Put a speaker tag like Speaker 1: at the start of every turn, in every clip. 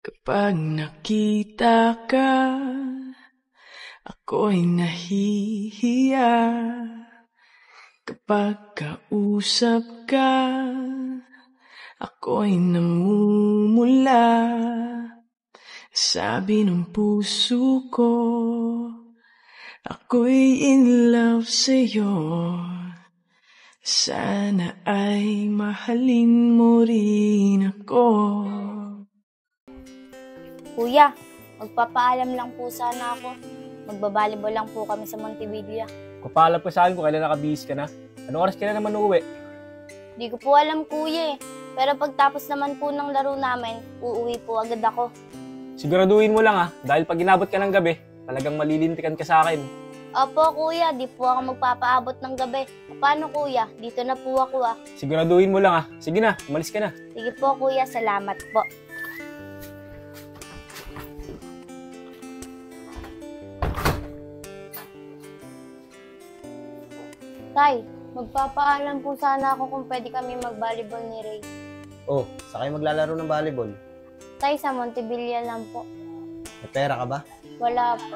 Speaker 1: Kapag nakita ka, ako'y nahihiya. Kapag kausap ka, ako'y namumula. Sabi ng puso ko, ako'y in love sa'yo. Sana ay mahalin mo rin ako.
Speaker 2: Kuya, magpapaalam lang po sana ako. Magbabalibol lang po kami sa Montevilla.
Speaker 3: Kapaalam ko sa akin kung kailan nakabihis ka na. Anong oras ka na naman uuwi?
Speaker 2: Di ko po alam, kuya eh. Pero pagtapos naman po ng laro namin, uuwi po agad ako.
Speaker 3: Siguraduhin mo lang dahil pag inabot ka ng gabi, talagang malilintikan ka sa akin.
Speaker 2: Opo, kuya, di po ako magpapaabot ng gabi. Paano, kuya? Dito na po ako
Speaker 3: Siguraduhin mo lang Sige na, umalis ka na.
Speaker 2: Sige po, kuya, salamat po. Tay, magpapaalam po sana ako kung pwede kami mag-volleyball ni Ray.
Speaker 4: Oh, sa kayo maglalaro ng volleyball?
Speaker 2: Tay, sa Montevilla lang po.
Speaker 4: May pera ka ba?
Speaker 2: Wala po.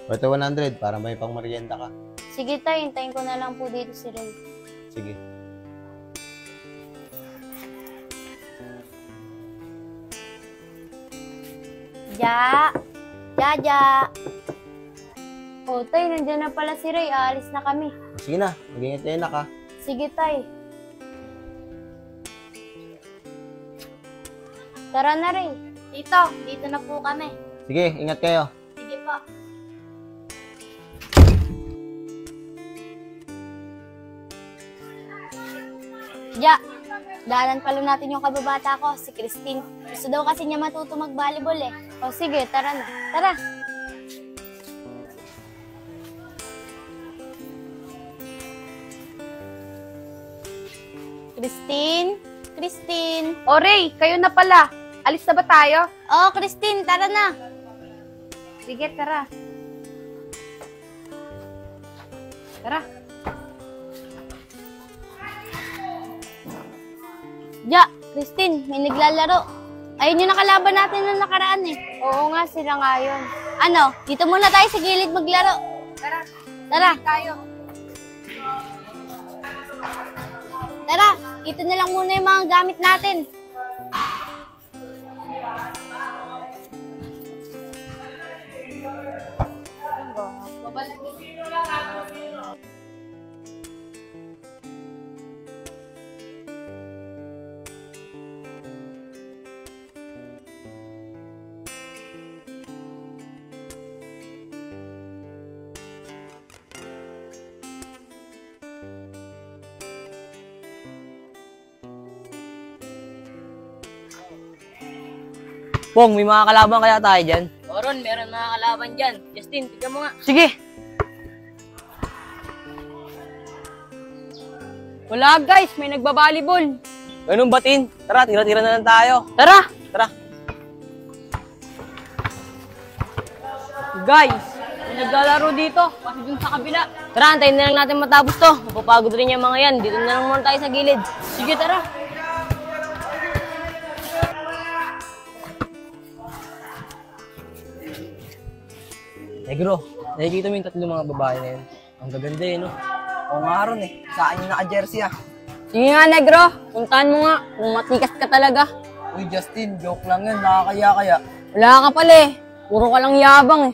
Speaker 4: Ito 100 para may pang merienda ka.
Speaker 2: Sige tay, hintayin ko na lang po dito si Ray.
Speaker 4: Sige.
Speaker 2: Ja! Ja! O tay, nandiyan na pala si Ray. Aalis na kami.
Speaker 4: Sige na, mag-ingat ka.
Speaker 2: Sige tay. Tara na Ray. Tito, dito na po kami.
Speaker 4: Sige, ingat kayo.
Speaker 2: Sige po. Ja, daanan pala natin yung kababata ko, si Christine. Gusto daw kasi niya matuto mag-volleyball eh. O sige, tara na. Tara! Christine? Christine?
Speaker 5: O Ray, kayo na pala. Alis na ba tayo?
Speaker 2: Oo, Christine, tara na.
Speaker 5: Sige, tara. Tara.
Speaker 2: Ja, Christine, may naglalaro. Ayun yung nakalaban natin nung nakaraan eh. Oo nga, sila nga yun. Ano, dito muna tayo sa gilid maglaro.
Speaker 5: Tara.
Speaker 2: Tara.
Speaker 5: Tayo.
Speaker 2: Tara, dito na lang muna yung mga gamit natin.
Speaker 6: Pong, may mga kalaban kaya tayo dyan?
Speaker 7: Ron, meron mga kalaban dyan. Justin, tignan mo nga.
Speaker 6: Sige!
Speaker 5: Wala guys, may nagbabalibol.
Speaker 6: Ganun batin. Tara, tira-tira na lang tayo.
Speaker 5: Tara!
Speaker 6: Tara.
Speaker 5: Guys, may naglalaro dito. Kasi dun sa kabila.
Speaker 7: Tara, antayin na lang natin matapos to. Mapapagod rin yung mga yan. Dito na lang muna tayo sa gilid.
Speaker 5: Sige, tara.
Speaker 6: Negro, nakikita mo yung tatlong mga babae na yun. Ang gaganda no? Oo nga ron Sa akin yung naka-jersey
Speaker 5: Sige nga, Negro. Puntahan mo nga kung matikas ka talaga.
Speaker 6: Uy, Justin, joke lang yun. Nakakaya-kaya.
Speaker 5: Wala ka pala eh. Puro ka lang yabang eh.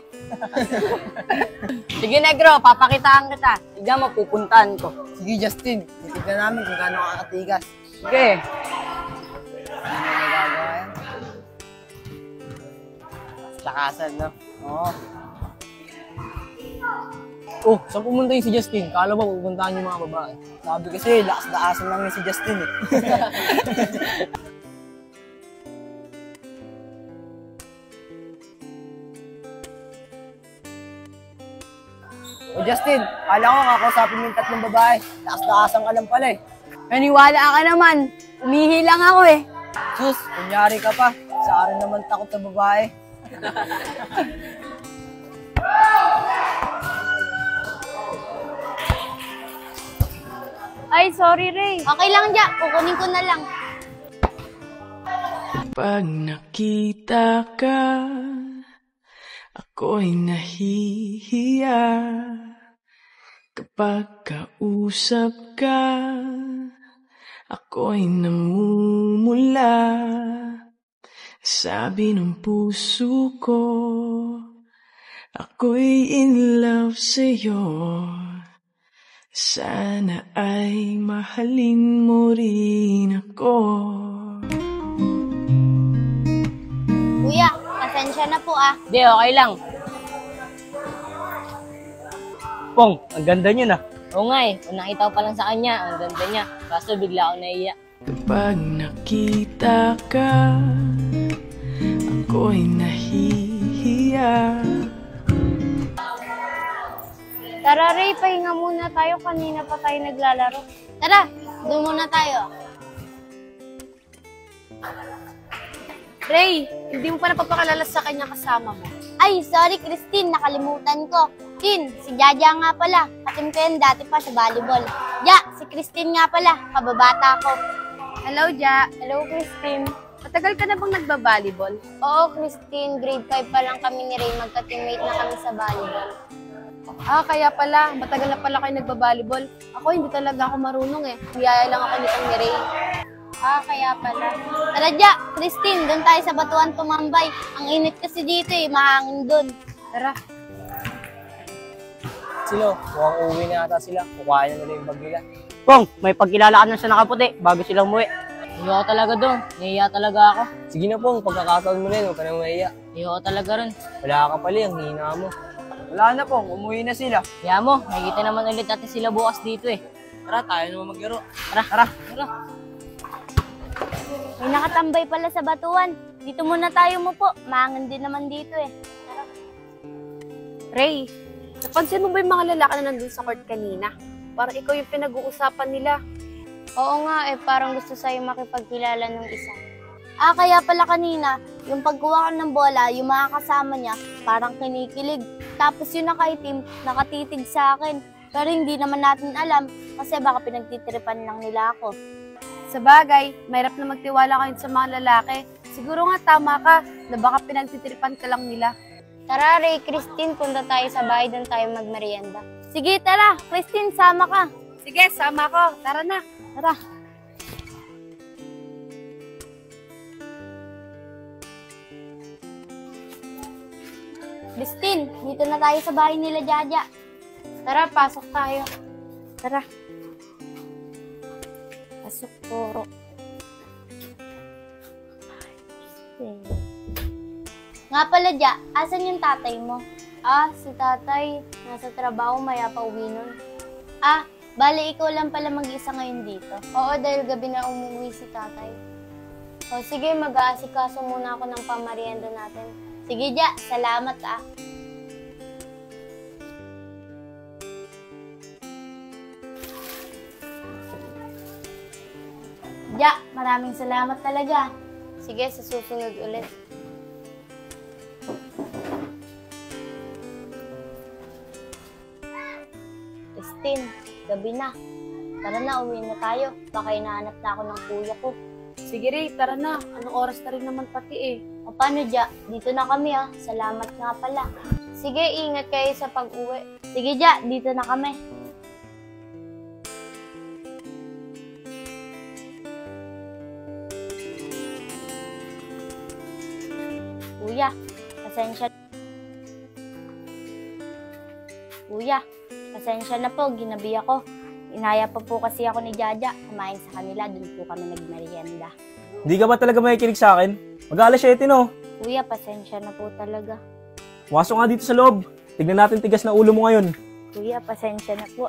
Speaker 5: Sige, Negro. Papakitaan kita. Tignan mo, pupuntahan ko.
Speaker 6: Sige, Justin. Titignan namin kung gaano kakatigas.
Speaker 5: Sige.
Speaker 6: Ano may gagawa yan? Lakasan, no? Oo. Oh, saan pumunta yung si Justin? Kala ba pupuntahan yung mga babae? Sabi kasi, lakas-lakasan lang yung si Justin O Justin, kala ko kakausapin mo yung tatlong babae. Lakas-lakasan ka lang pala
Speaker 5: Naniwala ka naman. Umihi lang ako eh.
Speaker 6: Sus, kunyari ka pa. Sa akin naman takot sa babae.
Speaker 5: Ay, sorry Ray.
Speaker 2: Okay lang, Ja. Kukunin ko na lang.
Speaker 1: Kapag nakita ka, ako'y nahihiya. Kapag kausap ka, ako'y namumula. Sabi ng puso ko, ako'y in love sa'yo. Sana ay mahalin mo rin ako.
Speaker 2: Kuya, pasensya na po ah.
Speaker 7: Di, okay lang.
Speaker 6: Pong, ang ganda niyo na.
Speaker 7: Oo nga eh, kung nakita ko pa lang sa kanya, ang ganda niya. Kaso bigla ako naiya.
Speaker 1: Kapag nakita ka, ako'y nahihiya.
Speaker 2: Tara Ray, pahinga muna tayo. Kanina pa tayo naglalaro. Tara, doon muna tayo.
Speaker 8: Ray, hindi mo pa napapakalala sa kanya kasama mo.
Speaker 2: Ay, sorry Christine, nakalimutan ko. Tin, si Jaja nga pala. Katim ko yan dati pa sa volleyball. Ja, si Christine nga pala. Kababata ko.
Speaker 8: Hello, Ja.
Speaker 2: Hello Christine.
Speaker 8: Matagal ka na bang nagba-volleyball?
Speaker 2: Oo Christine, grade 5 pa lang kami ni Ray. Magka-teammate na kami sa volleyball.
Speaker 8: Ah, kaya pala. Matagal na pala kayo nagba-volleyball. Ako, hindi talaga ako marunong eh. Biyaya lang ako nitong ni Ray.
Speaker 2: Ah, kaya pala. Tara Ja, Christine, doon tayo sa batuan tumambay. Ang init kasi dito eh, mahangin doon.
Speaker 8: Tara.
Speaker 6: Silo, mukhang uuwi na ata sila. Kukuhain na nila yung bag nila.
Speaker 7: Pong, may pagkilala ka na sa nakaputi bago sila umuwi. Ayoko talaga doon. Nahiya talaga ako.
Speaker 6: Sige na Pong, pagkakataon mo na yun, huwag ka nang mahiya.
Speaker 7: Ayoko talaga rin.
Speaker 6: Wala ka pala, ang hina mo. Wala na Pong, umuwi na sila.
Speaker 7: Kaya mo, nakikita naman ulit natin sila bukas dito eh.
Speaker 6: Tara, tayo naman maglaro.
Speaker 7: Tara.
Speaker 2: May nakatambay pala sa batuan. Dito muna tayo mo po. Mahangin din naman dito eh.
Speaker 8: Ray, napansin mo ba yung mga lalaki na nandun sa court kanina? Parang ikaw yung pinag-uusapan nila.
Speaker 2: Oo nga eh, parang gusto sa'yo makipagkilala ng isa. Ah, kaya pala kanina, yung pagkuha ko ng bola, yung mga kasama niya, parang kinikilig. Tapos yung nakaitim, nakatitig sa akin. Pero hindi naman natin alam, kasi baka pinagtitripan lang nila ako.
Speaker 8: Sa bagay, mahirap na magtiwala kayo sa mga lalaki. Siguro nga tama ka na baka pinagtitripan ka lang nila.
Speaker 2: Tara Ray, Christine, punta tayo sa bahay, doon tayo magmerienda. Sige, tara. Christine, sama ka.
Speaker 8: Sige, sama ko. Tara na.
Speaker 2: Tara. Christine, dito na tayo sa bahay nila Jaja. Tara, pasok tayo. Tara. Pasok, puro. Nga pala, Ja, asan yung tatay mo? Ah, si tatay, nasa trabaho, maya pa uwi nun. Ah, bale ikaw lang pala mag-isa ngayon dito. Oo, dahil gabi na umuwi si tatay. O sige, mag-aasikaso muna ako ng pamarienda natin. Sige, Ja, salamat ah. Ja, maraming salamat talaga. Sige, sa susunod ulit. Christine, gabi na. Tara na, uwi na tayo. Baka hinahanap na ako ng kuya ko.
Speaker 8: Sige Ray, tara na. Anong oras na rin naman pati eh.
Speaker 2: O paano, Ja? Dito na kami ah. Salamat nga pala. Sige, ingat kayo sa pag-uwi. Sige, Ja, dito na kami. Kuya, pasensya na po, ginabi ako. Inaya pa po kasi ako ni Jaja. Kumain sa kanila, dun po kami nagmerienda.
Speaker 3: Hindi ka ba talaga makikinig sa akin? Mag-alas 7 no?
Speaker 2: Kuya, pasensya na po talaga.
Speaker 3: Pumasok nga dito sa loob. Tignan natin tigas na ulo mo ngayon.
Speaker 2: Kuya, pasensya na po.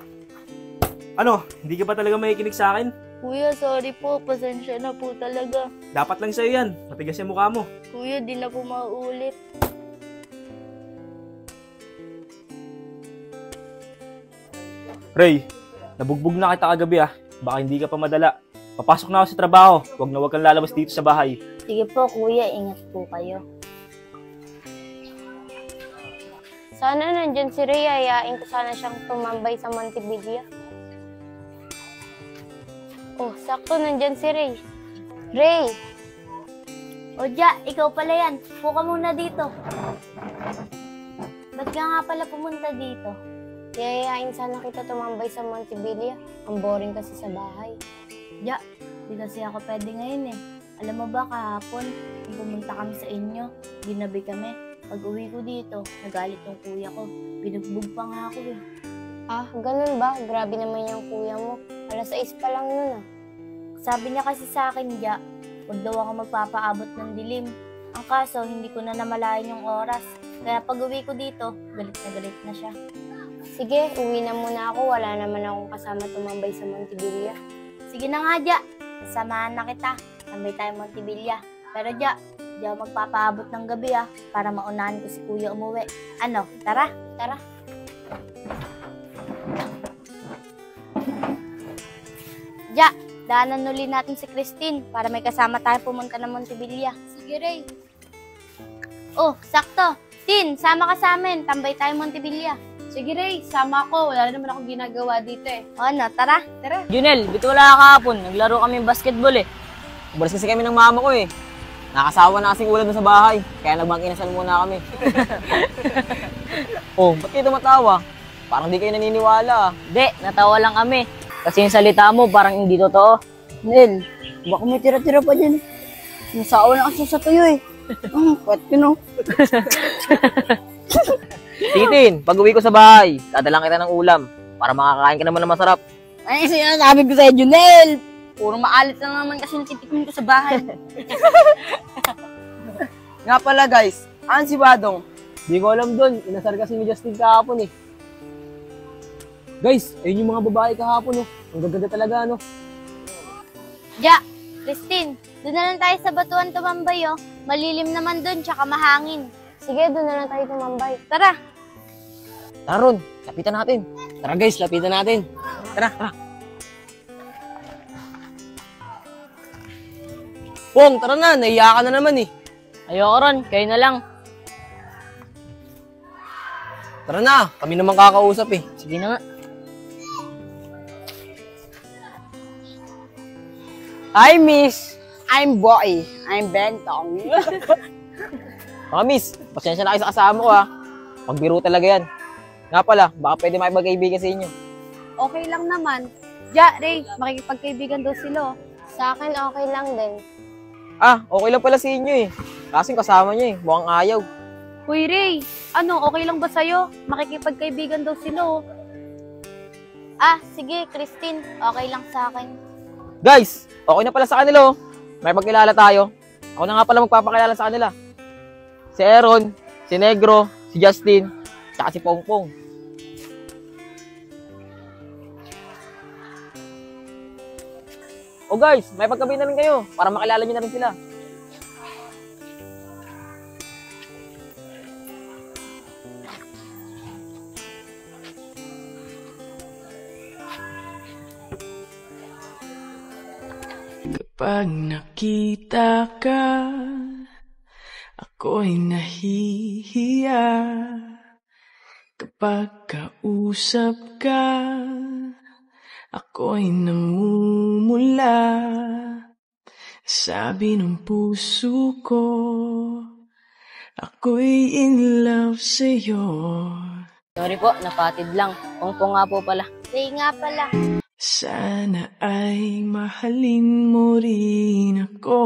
Speaker 3: Ano? Hindi ka ba talaga makikinig sa akin?
Speaker 2: Kuya, sorry po. Pasensya na po talaga.
Speaker 3: Dapat lang sa'yo yan. Matigas yung mukha mo.
Speaker 2: Kuya, di na po mauulit.
Speaker 3: Ray, nabugbog na kita kagabi ah. Baka hindi ka pa madala. Papasok na ako sa trabaho. Huwag kang lalabas dito sa bahay.
Speaker 2: Sige po, kuya. Ingat po kayo. Sana nandyan si Ray. Ayain ko sana siyang tumambay sa Montevilla. Oh, sakto nandyan si Ray. Ray! O Ja, ikaw pala yan. Upo ka muna dito. Ba't ka nga pala pumunta dito?
Speaker 5: Yayayain sana kita tumambay sa Montevilla. Ang boring kasi sa bahay.
Speaker 2: Ja, di kasi ako pwede ngayon eh. Alam mo ba kahapon, nung pumunta kami sa inyo, ginabi kami. Pag uwi ko dito, nagalit yung kuya ko. Binugbog pa nga ako eh.
Speaker 5: Ah, ganun ba? Grabe naman yung kuya mo. Alas 6 pa lang nun ah.
Speaker 2: Sabi niya kasi sa akin, Ja, huwag daw ako magpapaabot ng dilim. Ang kaso, hindi ko na namalayan yung oras. Kaya pag uwi ko dito, galit na siya.
Speaker 5: Sige, uwi na muna ako. Wala naman akong kasama tumambay sa Montevilla.
Speaker 2: Sige na nga, Ja. Sasamahan na kita. Tambay tayo Montevilla. Pero Ja, di ako magpapaabot ng gabi para maunahan ko si kuya umuwi. Ano, tara?
Speaker 5: Tara.
Speaker 2: Ja, daanan uli natin si Christine para may kasama tayo pumunta ng Montevilla.
Speaker 8: Sige, Ray.
Speaker 2: Oh, sakto. Tin, sama ka sa amin. Tambay tayo Montevilla.
Speaker 8: Sige, Ray. Sama ako. Wala naman akong ginagawa dito eh.
Speaker 2: O ano, tara?
Speaker 8: Tara.
Speaker 7: Junel, bito wala ka kahapon. Naglaro kami basketball eh.
Speaker 6: Umalis kasi kami ng mama ko eh. Nakasawa na kasing ulan dun sa bahay. Kaya nagmang-inasal muna kami. Oh, ba't kayo tumatawa? Parang di kayo naniniwala ah.
Speaker 7: Hindi, natawa lang kami. Kasi yung salita mo parang hindi totoo.
Speaker 5: Nel, baka may tira-tira pa dyan. Nasawa na kasi sa tuyo eh. Pat yun oh.
Speaker 6: Titin, pag uwi ko sa bahay, dadalang kita ng ulam para makakain ka naman ng masarap.
Speaker 5: Ay, sinasabi ko sa'yo, Junel. Puro maalit lang naman kasi natitikmin ko sa bahay.
Speaker 6: Nga pala guys, aan si Badong? Di ko alam doon, inasar kasi ni Justin kahapon eh. Guys, ayun yung mga babae kahapon oh. Ang gaganda talaga no.
Speaker 2: Ja, Christine, doon na lang tayo sa batuan tumambay oh. Malilim naman doon, tsaka mahangin.
Speaker 5: Sige, doon na lang tayo tumambay.
Speaker 2: Tara.
Speaker 6: Tara Ron, lapitan natin. Tara guys, lapitan natin. Tara, tara. Pong, tara na, naiya ka na naman eh.
Speaker 7: Ayoko ron, kayo na lang.
Speaker 6: Tara na, kami naman kakausap eh.
Speaker 7: Sige na nga.
Speaker 5: Hi, miss. I'm Boy. I'm Bentong.
Speaker 6: Mga miss, pasensya na kayo sa kasama ko ha. Pagbiro talaga yan. Nga pala, baka pwede makipagkaibigan sa inyo.
Speaker 8: Okay lang naman. Ja, Ray, makikipagkaibigan daw sila oh.
Speaker 5: Sa akin, okay lang din.
Speaker 6: Ah, okay lang pala sa inyo eh. Kasing kasama nyo eh, mukhang ayaw.
Speaker 8: Hoy, Ray. Ano, okay lang ba sa'yo? Makikipagkaibigan daw sila oh.
Speaker 2: Ah, sige, Christine. Okay lang sa akin.
Speaker 6: Guys, okay na pala sa kanila oh. May pagkilala tayo. Ako na nga pala magpapakilala sa kanila. Si Aaron, si Negro, si Justin, tsaka si Pongpong. Oh guys, may pagkabi na rin kayo para makilala nyo na rin sila.
Speaker 1: Kapag nakita ka, ako'y nahihiya. Kapag kausap ka, ako'y namumula. Sabi ng puso ko, ako'y in love sa'yo.
Speaker 7: Sorry po, napatid lang. Pongpong nga po pala.
Speaker 2: Ray nga pala.
Speaker 1: Sana ay mahalin mo rin ako.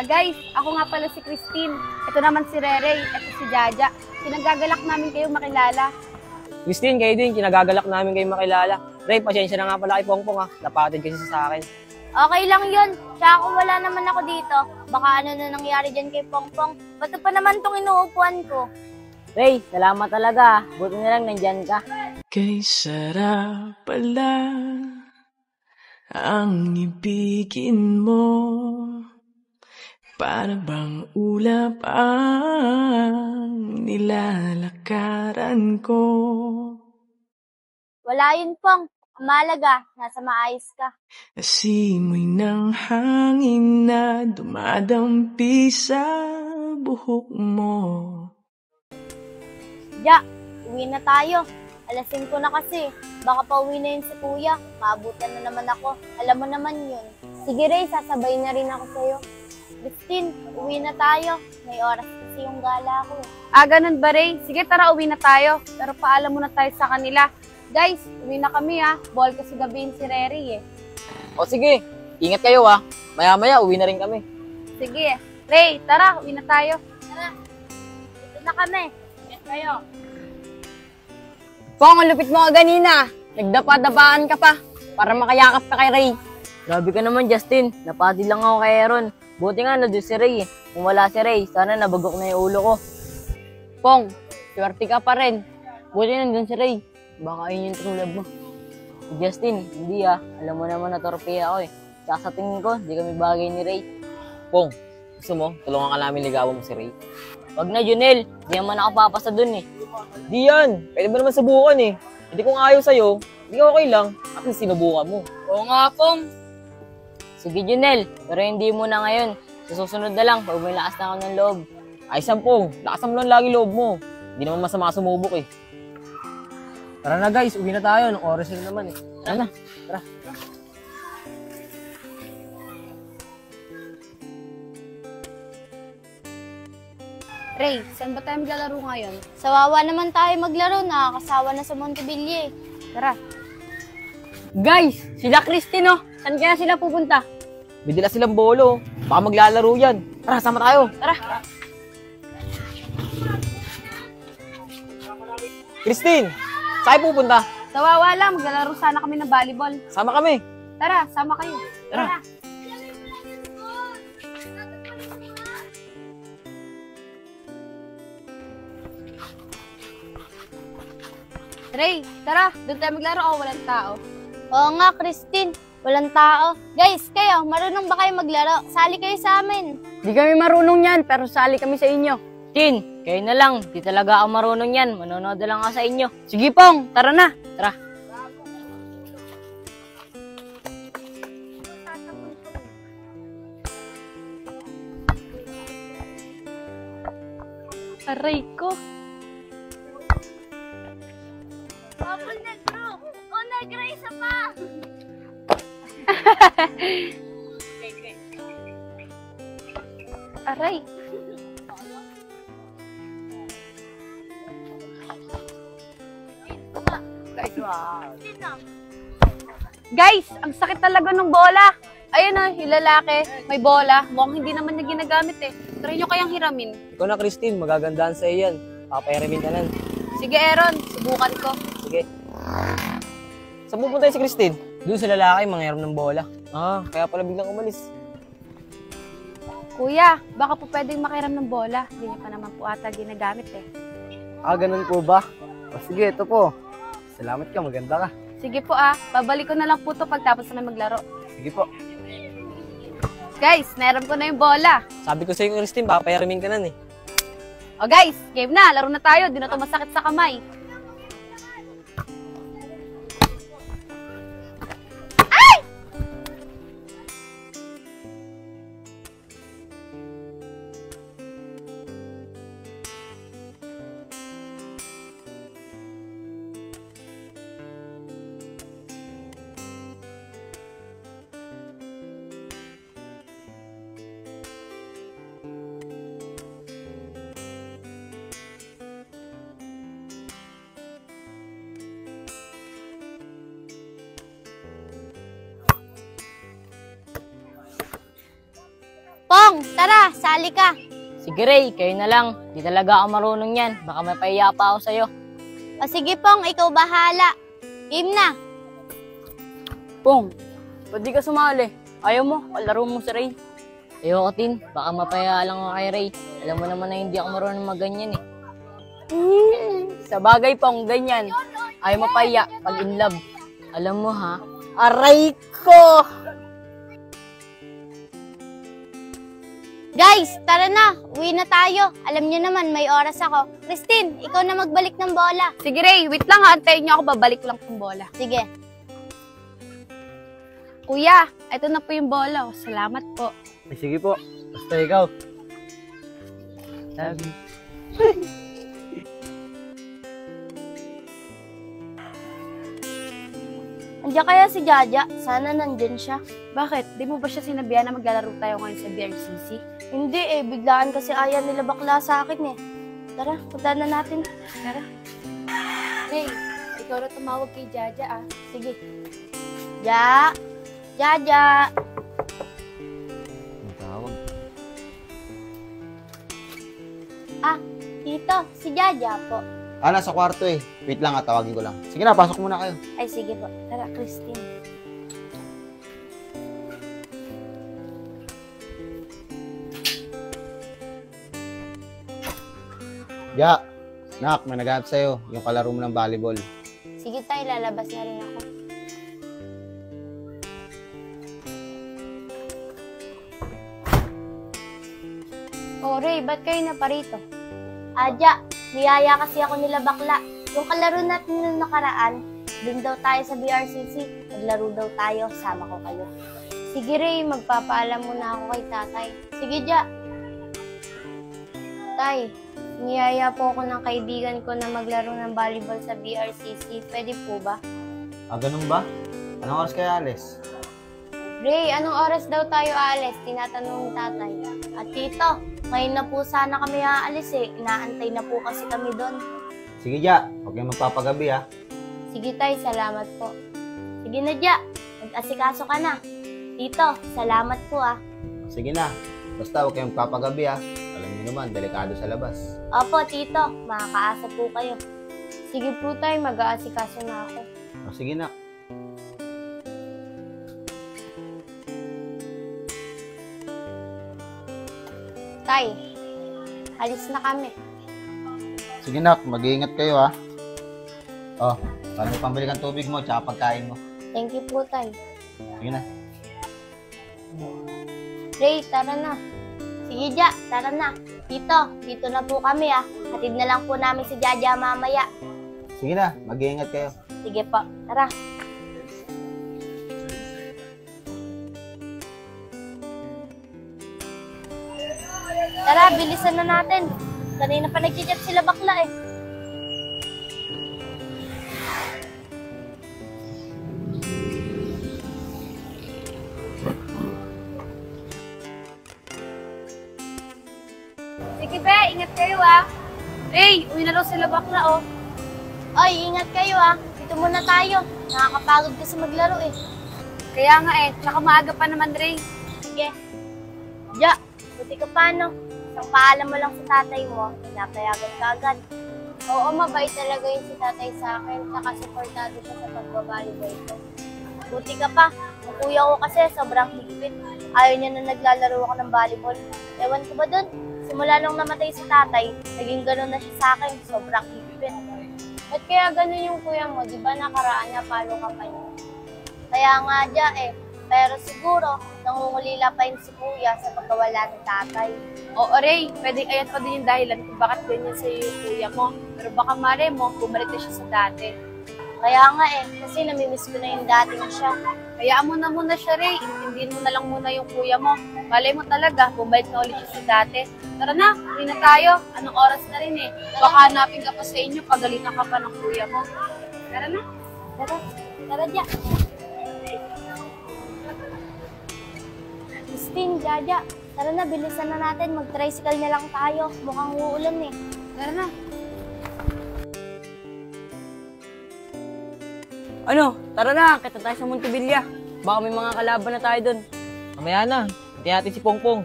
Speaker 8: Guys, ako nga pala si Christine. Ito naman si Rere. Ito si Jaja. Pinagagalak namin kayong makilala.
Speaker 6: Christine, kayo din, kinagagalak namin kayo makilala. Ray, pasensya na nga pala kay Pongpong ha. Napatid kasi sa akin.
Speaker 2: Okay lang yun. Tsaka kung wala naman ako dito, baka ano na nangyari dyan kay Pongpong. Bato pa naman tong inuupuan ko.
Speaker 7: Ray, salamat talaga. Buti na lang nandyan ka.
Speaker 1: Kay sarap pala ang ibigin mo. Para bang ulap ang nilalakaran ko.
Speaker 2: Wala yun, Pong. Ang mahalaga, nasa maayos ka.
Speaker 1: Simoy ng hangin na dumadampi sa buhok mo.
Speaker 2: Ja, uwi na tayo. Alas 5 na kasi. Baka pauwi na yun si kuya. Maabutan na naman ako. Alam mo naman yun. Sige Ray, sasabay na rin ako sa'yo. Christine, uwi na tayo. May oras kasi yung gala ko.
Speaker 8: Ganun ba, Ray? Sige, tara, uwi na tayo. Pero paalam muna tayo sa kanila. Guys, uwi na kami Bawal kasi gabihin si Rere
Speaker 6: O sige, ingat kayo Maya-maya, uwi na rin kami.
Speaker 8: Sige. Ray, tara, uwi na tayo.
Speaker 2: Tara, ito na kami. Ingat kayo.
Speaker 5: Pong, ang lupit mo ganina. Nagdapa-dapaan ka pa para makayakap ka kay Ray.
Speaker 7: Grabe ka naman, Justin. Napati lang ako kay Aaron. Buti nga nandun si Ray. Kung wala si Ray, sana nabagok na yung ulo ko.
Speaker 5: Pong, swerte ka pa rin. Buti nandun si Ray. Baka yun yung true love mo.
Speaker 7: Si Justin, hindi Alam mo naman na torpe ako Tsaka sa tingin ko, di kami bagay ni Ray.
Speaker 6: Pong, gusto mo, tulungan ka namin ligawan mo si Ray.
Speaker 7: Wag na, Junel. Di naman ako papasa dun
Speaker 6: Di yan, pwede mo naman subukan Hindi kung ayaw sa'yo, hindi ka okay lang. At least sinubukan mo.
Speaker 5: Oo nga, Pong.
Speaker 7: Sige, Junel. Pero hindi mo na ngayon. Sa susunod na lang, pag may lakas na ako ng loob.
Speaker 6: Ay, Pong, lakasan mo lang lagi loob mo. Hindi naman masama sumubok
Speaker 3: Tara na guys, uwi na tayo. Anong oras na naman
Speaker 6: Tara na.
Speaker 8: Ray, saan ba tayo maglalaro ngayon?
Speaker 2: Sa Wawa naman tayo maglaro. Nakakasawa na sa Montevilla
Speaker 8: Tara.
Speaker 5: Guys, sila Christine, Saan kaya sila pupunta?
Speaker 6: Bidila silang bolo. Baka maglalaro yan. Tara, sama tayo.
Speaker 8: Tara.
Speaker 6: Christine, saan pupunta?
Speaker 8: Sa Wawa lang, maglalaro sana kami ng volleyball.
Speaker 6: Sama kami.
Speaker 8: Tara, sama kayo.
Speaker 6: Tara.
Speaker 8: Ray, tara, doon tayo maglaro walang tao.
Speaker 2: Oo nga, Christine. Walang tao. Guys, kayo, marunong ba kayo maglaro? Sali kayo sa amin.
Speaker 5: Di kami marunong yan, pero sali kami sa inyo.
Speaker 7: Tin, kayo na lang. Di talaga ako marunong yan. Manonood na lang ako sa inyo.
Speaker 5: Sige, Pong, tara na.
Speaker 7: Tara.
Speaker 8: Aray ko.
Speaker 2: Pabol Negro! O Negro, isa pa!
Speaker 8: Aray. Guys, ang sakit talaga ng bola. Ayun yung lalaki, may bola. Mukhang hindi naman niya ginagamit Try nyo kayang hiramin.
Speaker 6: Ikaw na, Christine. Magagandaan sa'yo yan. Papairamin ka nan.
Speaker 8: Sige, Aaron, subukan ko.
Speaker 6: Sige. Saan pupunta si Christine? Doon sa lalaki, manghiram ng bola. Kaya pala biglang umalis.
Speaker 8: Kuya, baka po pwedeng makiram ng bola. Hindi niya pa naman po ata ginagamit
Speaker 4: Ganun po ba? O sige, ito po. Salamat ka, maganda ka.
Speaker 8: Sige po babalik ko na lang po to pagtapos na maglaro.
Speaker 4: Sige po.
Speaker 8: Guys, nairam ko na yung bola.
Speaker 6: Sabi ko sa'yo, Christine, papairamin ka nan
Speaker 8: O guys, game na. Laro na tayo. Di na to masakit sa kamay.
Speaker 2: Pong, tara, sali ka.
Speaker 7: Sige, Ray. Kayo na lang. Di talaga ako marunong yan. Baka may pahiya pa ako sa'yo.
Speaker 2: O sige, Pong, ikaw bahala. Game na.
Speaker 5: Pong, pwede ka sumali. Ayaw mo, kalaro mo si Ray.
Speaker 7: Ayoko, Tin. Baka mapahiya lang ako kay Ray. Alam mo naman na hindi ako marunong maganyan
Speaker 5: Sa bagay, Pong, ganyan. Ayaw mapahiya pag in love.
Speaker 7: Alam mo, ha?
Speaker 5: Aray ko!
Speaker 2: Guys, tara na. Uwi na tayo. Alam niyo naman, may oras ako. Christine, ikaw na magbalik ng bola.
Speaker 8: Sige, Ray. Wait lang antayin niyo ako. Babalik lang tong bola.
Speaker 2: Sige.
Speaker 8: Kuya, ito na po yung bola. Salamat po.
Speaker 4: Sige po. Basta ikaw.
Speaker 2: Andiyan kaya si Jaja? Sana nandyan siya.
Speaker 8: Bakit? Di mo ba siya sinabihan na maglalaro tayo ngayon sa BRCC?
Speaker 2: Hindi biglaan kasi ayaw nila bakla sa akin eh. Tara, punta na natin.
Speaker 8: Tara. Hey, ikaw na tumawag kay Jaja ah.
Speaker 2: Sige. Jaja.
Speaker 6: Ang tawag.
Speaker 2: Tito, si Jaja po.
Speaker 9: Nasa kwarto eh. Wait lang, tawagin ko lang. Sige na, pasok muna kayo.
Speaker 2: Ay, sige po. Tara, Christine.
Speaker 9: Ya, nak, may naghanap sa'yo. Yung kalaro mo ng volleyball.
Speaker 2: Sige tayo, lalabas na rin ako. Oh, Ray, ba't kayo na pa rito? Adya, niyaya kasi ako nila bakla. Yung kalaro natin nung nakaraan, dun daw tayo sa BRCC. Naglaro daw tayo, sama ko kayo. Sige Ray, magpapaalam muna ako kay tatay. Sige, Ja. Tay, niyaya po ako ng kaibigan ko na maglaro ng volleyball sa BRCC. Pwede po ba?
Speaker 9: Ganun ba? Anong oras kaya, Alex?
Speaker 2: Ray, anong oras daw tayo aalis? Tinatanong ni tatay. At tito, ngayon na po sana kami aalis eh. Inaantay na po kasi kami doon.
Speaker 9: Sige, Ja. Huwag kayong magpapagabi, ha?
Speaker 2: Sige tay, salamat po. Sige na, Ja. Mag-asikaso ka na. Tito, salamat po ah.
Speaker 9: Sige na. Basta huwag kayong magpapagabi, ha? Alam niyo naman, delikado sa labas.
Speaker 2: Opo, tito. Makakaasa po kayo. Sige po tay, mag-aasikaso na ako.
Speaker 9: Sige na.
Speaker 2: Tay, alis na kami.
Speaker 9: Sige, nak. Mag-iingat kayo, ha? Oh, paano pambili kang tubig mo tsaka pagkain mo?
Speaker 2: Thank you po tay.
Speaker 9: Sige na.
Speaker 2: Ray, tara na. Sige, Ja, tara na. Tito, dito na po kami ah. Hatid na lang po namin si Jaja mamaya.
Speaker 9: Sige na. Mag-iingat kayo.
Speaker 2: Sige po, tara. Tara, bilisan na natin. Kanina pa nag-chat sila bakla eh.
Speaker 8: Sige be, ingat kayo ah. Hey, uwi na daw sila bakla oh.
Speaker 2: Oy, ingat kayo ah. Dito muna tayo. Nakakapagod kasi maglaro eh.
Speaker 8: Kaya nga eh, tsaka maaga pa naman Ray.
Speaker 2: Sige. Ja, buti ka pa no? Isang paalam mo lang sa tatay mo, pinapayagan ka agad. Oo, mabait talaga yun si tatay sa akin, saka supportado siya sa pagbabalibay ko. Buti ka pa, ang kuya ko kasi sobrang higpit. Ayaw niya na naglalaro ako ng volleyball. Ewan ko ba dun? Simula nung namatay si tatay, naging gano'n na siya sa akin, sobrang higpit. Ba't kaya gano'n yung kuya mo? Di ba nakaraan niya palo ka pa niya? Kaya nga dya eh. Pero siguro, nangungulila pa yun si kuya sa pagkawala ng tatay.
Speaker 8: Oo Ray, pwede ayan pa din yung dahilan kung bakit ganyan sa'yo yung kuya mo. Pero baka mare mo, bumalik na siya sa dati.
Speaker 2: Kaya nga eh, kasi namimiss ko na yung dating siya.
Speaker 8: Hayaan mo na muna siya Ray, intindihin mo na lang muna yung kuya mo. Malay mo talaga, bumalik na ulit siya sa dati. Tara na, uwi na tayo. Anong oras na rin eh. Baka hanapin ka pa sa inyo, pagalitan ka pa ng kuya mo. Tara na.
Speaker 2: Tara, tara dya. Christine, Jaja, tara na, bilisan na natin. Mag-tricycle na lang tayo. Mukhang uulan eh.
Speaker 8: Tara na.
Speaker 7: Ano? Tara na, kita tayo sa Montevilla. Baka may mga kalaban na tayo doon.
Speaker 6: Mamaya na. Hintayin natin si Pongpong.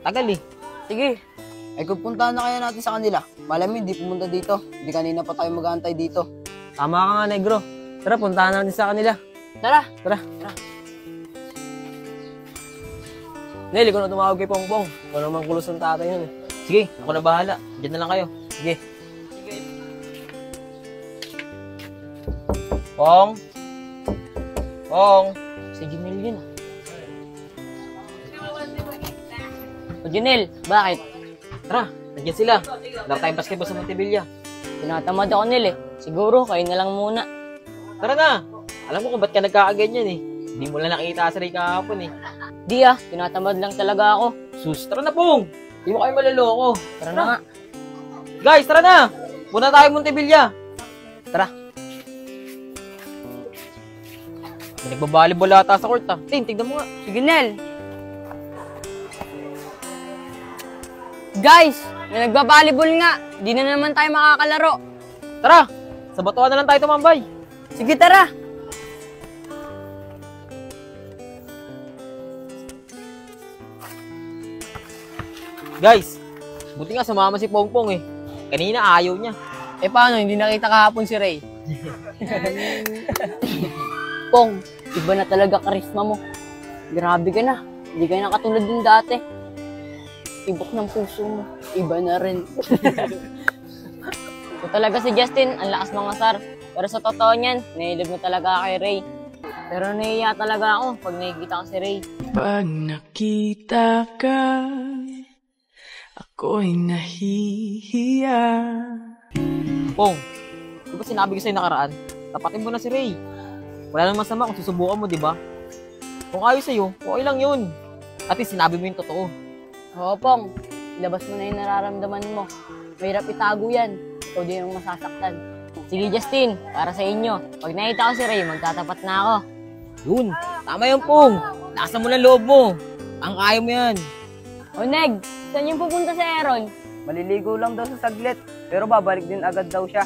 Speaker 6: Tagal eh.
Speaker 7: Sige.
Speaker 5: Ay kung puntahan na kaya natin sa kanila. Malam hindi pumunta dito. Hindi kanina pa tayo mag-aantay dito.
Speaker 6: Tama ka nga, Negro. Tara, puntahan natin sa kanila.
Speaker 7: Tara.
Speaker 6: Tara. Nel, ikaw na tumawag kay Pongpong. Ikaw naman kulos ng tatay nun eh. Sige, ako na bahala. Diyan na lang kayo. Sige. Pong? Pong? Si Junel yun ah.
Speaker 7: O Junel, bakit?
Speaker 6: Tara, nandiyan sila. Laro tayong basketball sa Montevilla.
Speaker 7: Tinatamad ako Nel eh. Siguro, kayo na lang muna.
Speaker 6: Tara na. Alam mo kung ba't ka nagkakaganyan eh. Hindi mo lang nakita sa Ray kahapon eh.
Speaker 7: Di ah, tinatamad lang talaga ako.
Speaker 6: Sus, tara na Pong. Hindi mo kayo maloloko.
Speaker 7: Tara na nga.
Speaker 6: Guys, tara na. Punta tayo Montevilla. Tara. May nagbabalibol ata sa court Tin, tignan mo nga.
Speaker 7: Sige, Nel. Guys, may nagbabalibol nga. Di na naman tayo makakalaro.
Speaker 6: Tara, sa batuan na lang tayo tumambay.
Speaker 7: Sige, tara.
Speaker 6: Guys, buti nga sumama si Pongpong eh. Kanina ayaw niya.
Speaker 7: Eh paano, hindi nakita kahapon si Ray? Pong, iba na talaga karisma mo. Grabe ka na. Hindi ka na katulad din dati. Tibok ng puso mo. Iba na rin. Ito talaga si Justin, ang lakas mga sar. Pero sa totoo niyan, nailib mo talaga kay Ray. Pero nahiya talaga ako pag nakikita ko si Ray.
Speaker 1: Pag nakita ka, ako'y nahihiya.
Speaker 6: Pong, di ba sinabi ko sa'yo nakaraan? Tapatin mo na si Ray. Wala nang masama kung susubukan mo, di ba? Kung ayaw sa'yo, okay lang yun. At least sinabi mo yung totoo.
Speaker 7: Oo, Pong. Ilabas mo na yung nararamdaman mo. Mahirap itago yan. Ikaw din yung masasaktan. Sige, Justin. Para sa inyo. Pag nakita ko si Ray, magtatapat na ako.
Speaker 6: Yun, tama yun, Pong. Lakasan mo ng loob mo. Ang kaya mo yan.
Speaker 7: O, Neg, saan yung pupunta si Aaron?
Speaker 4: Maliligo lang daw sa saglit, pero babalik din agad daw siya.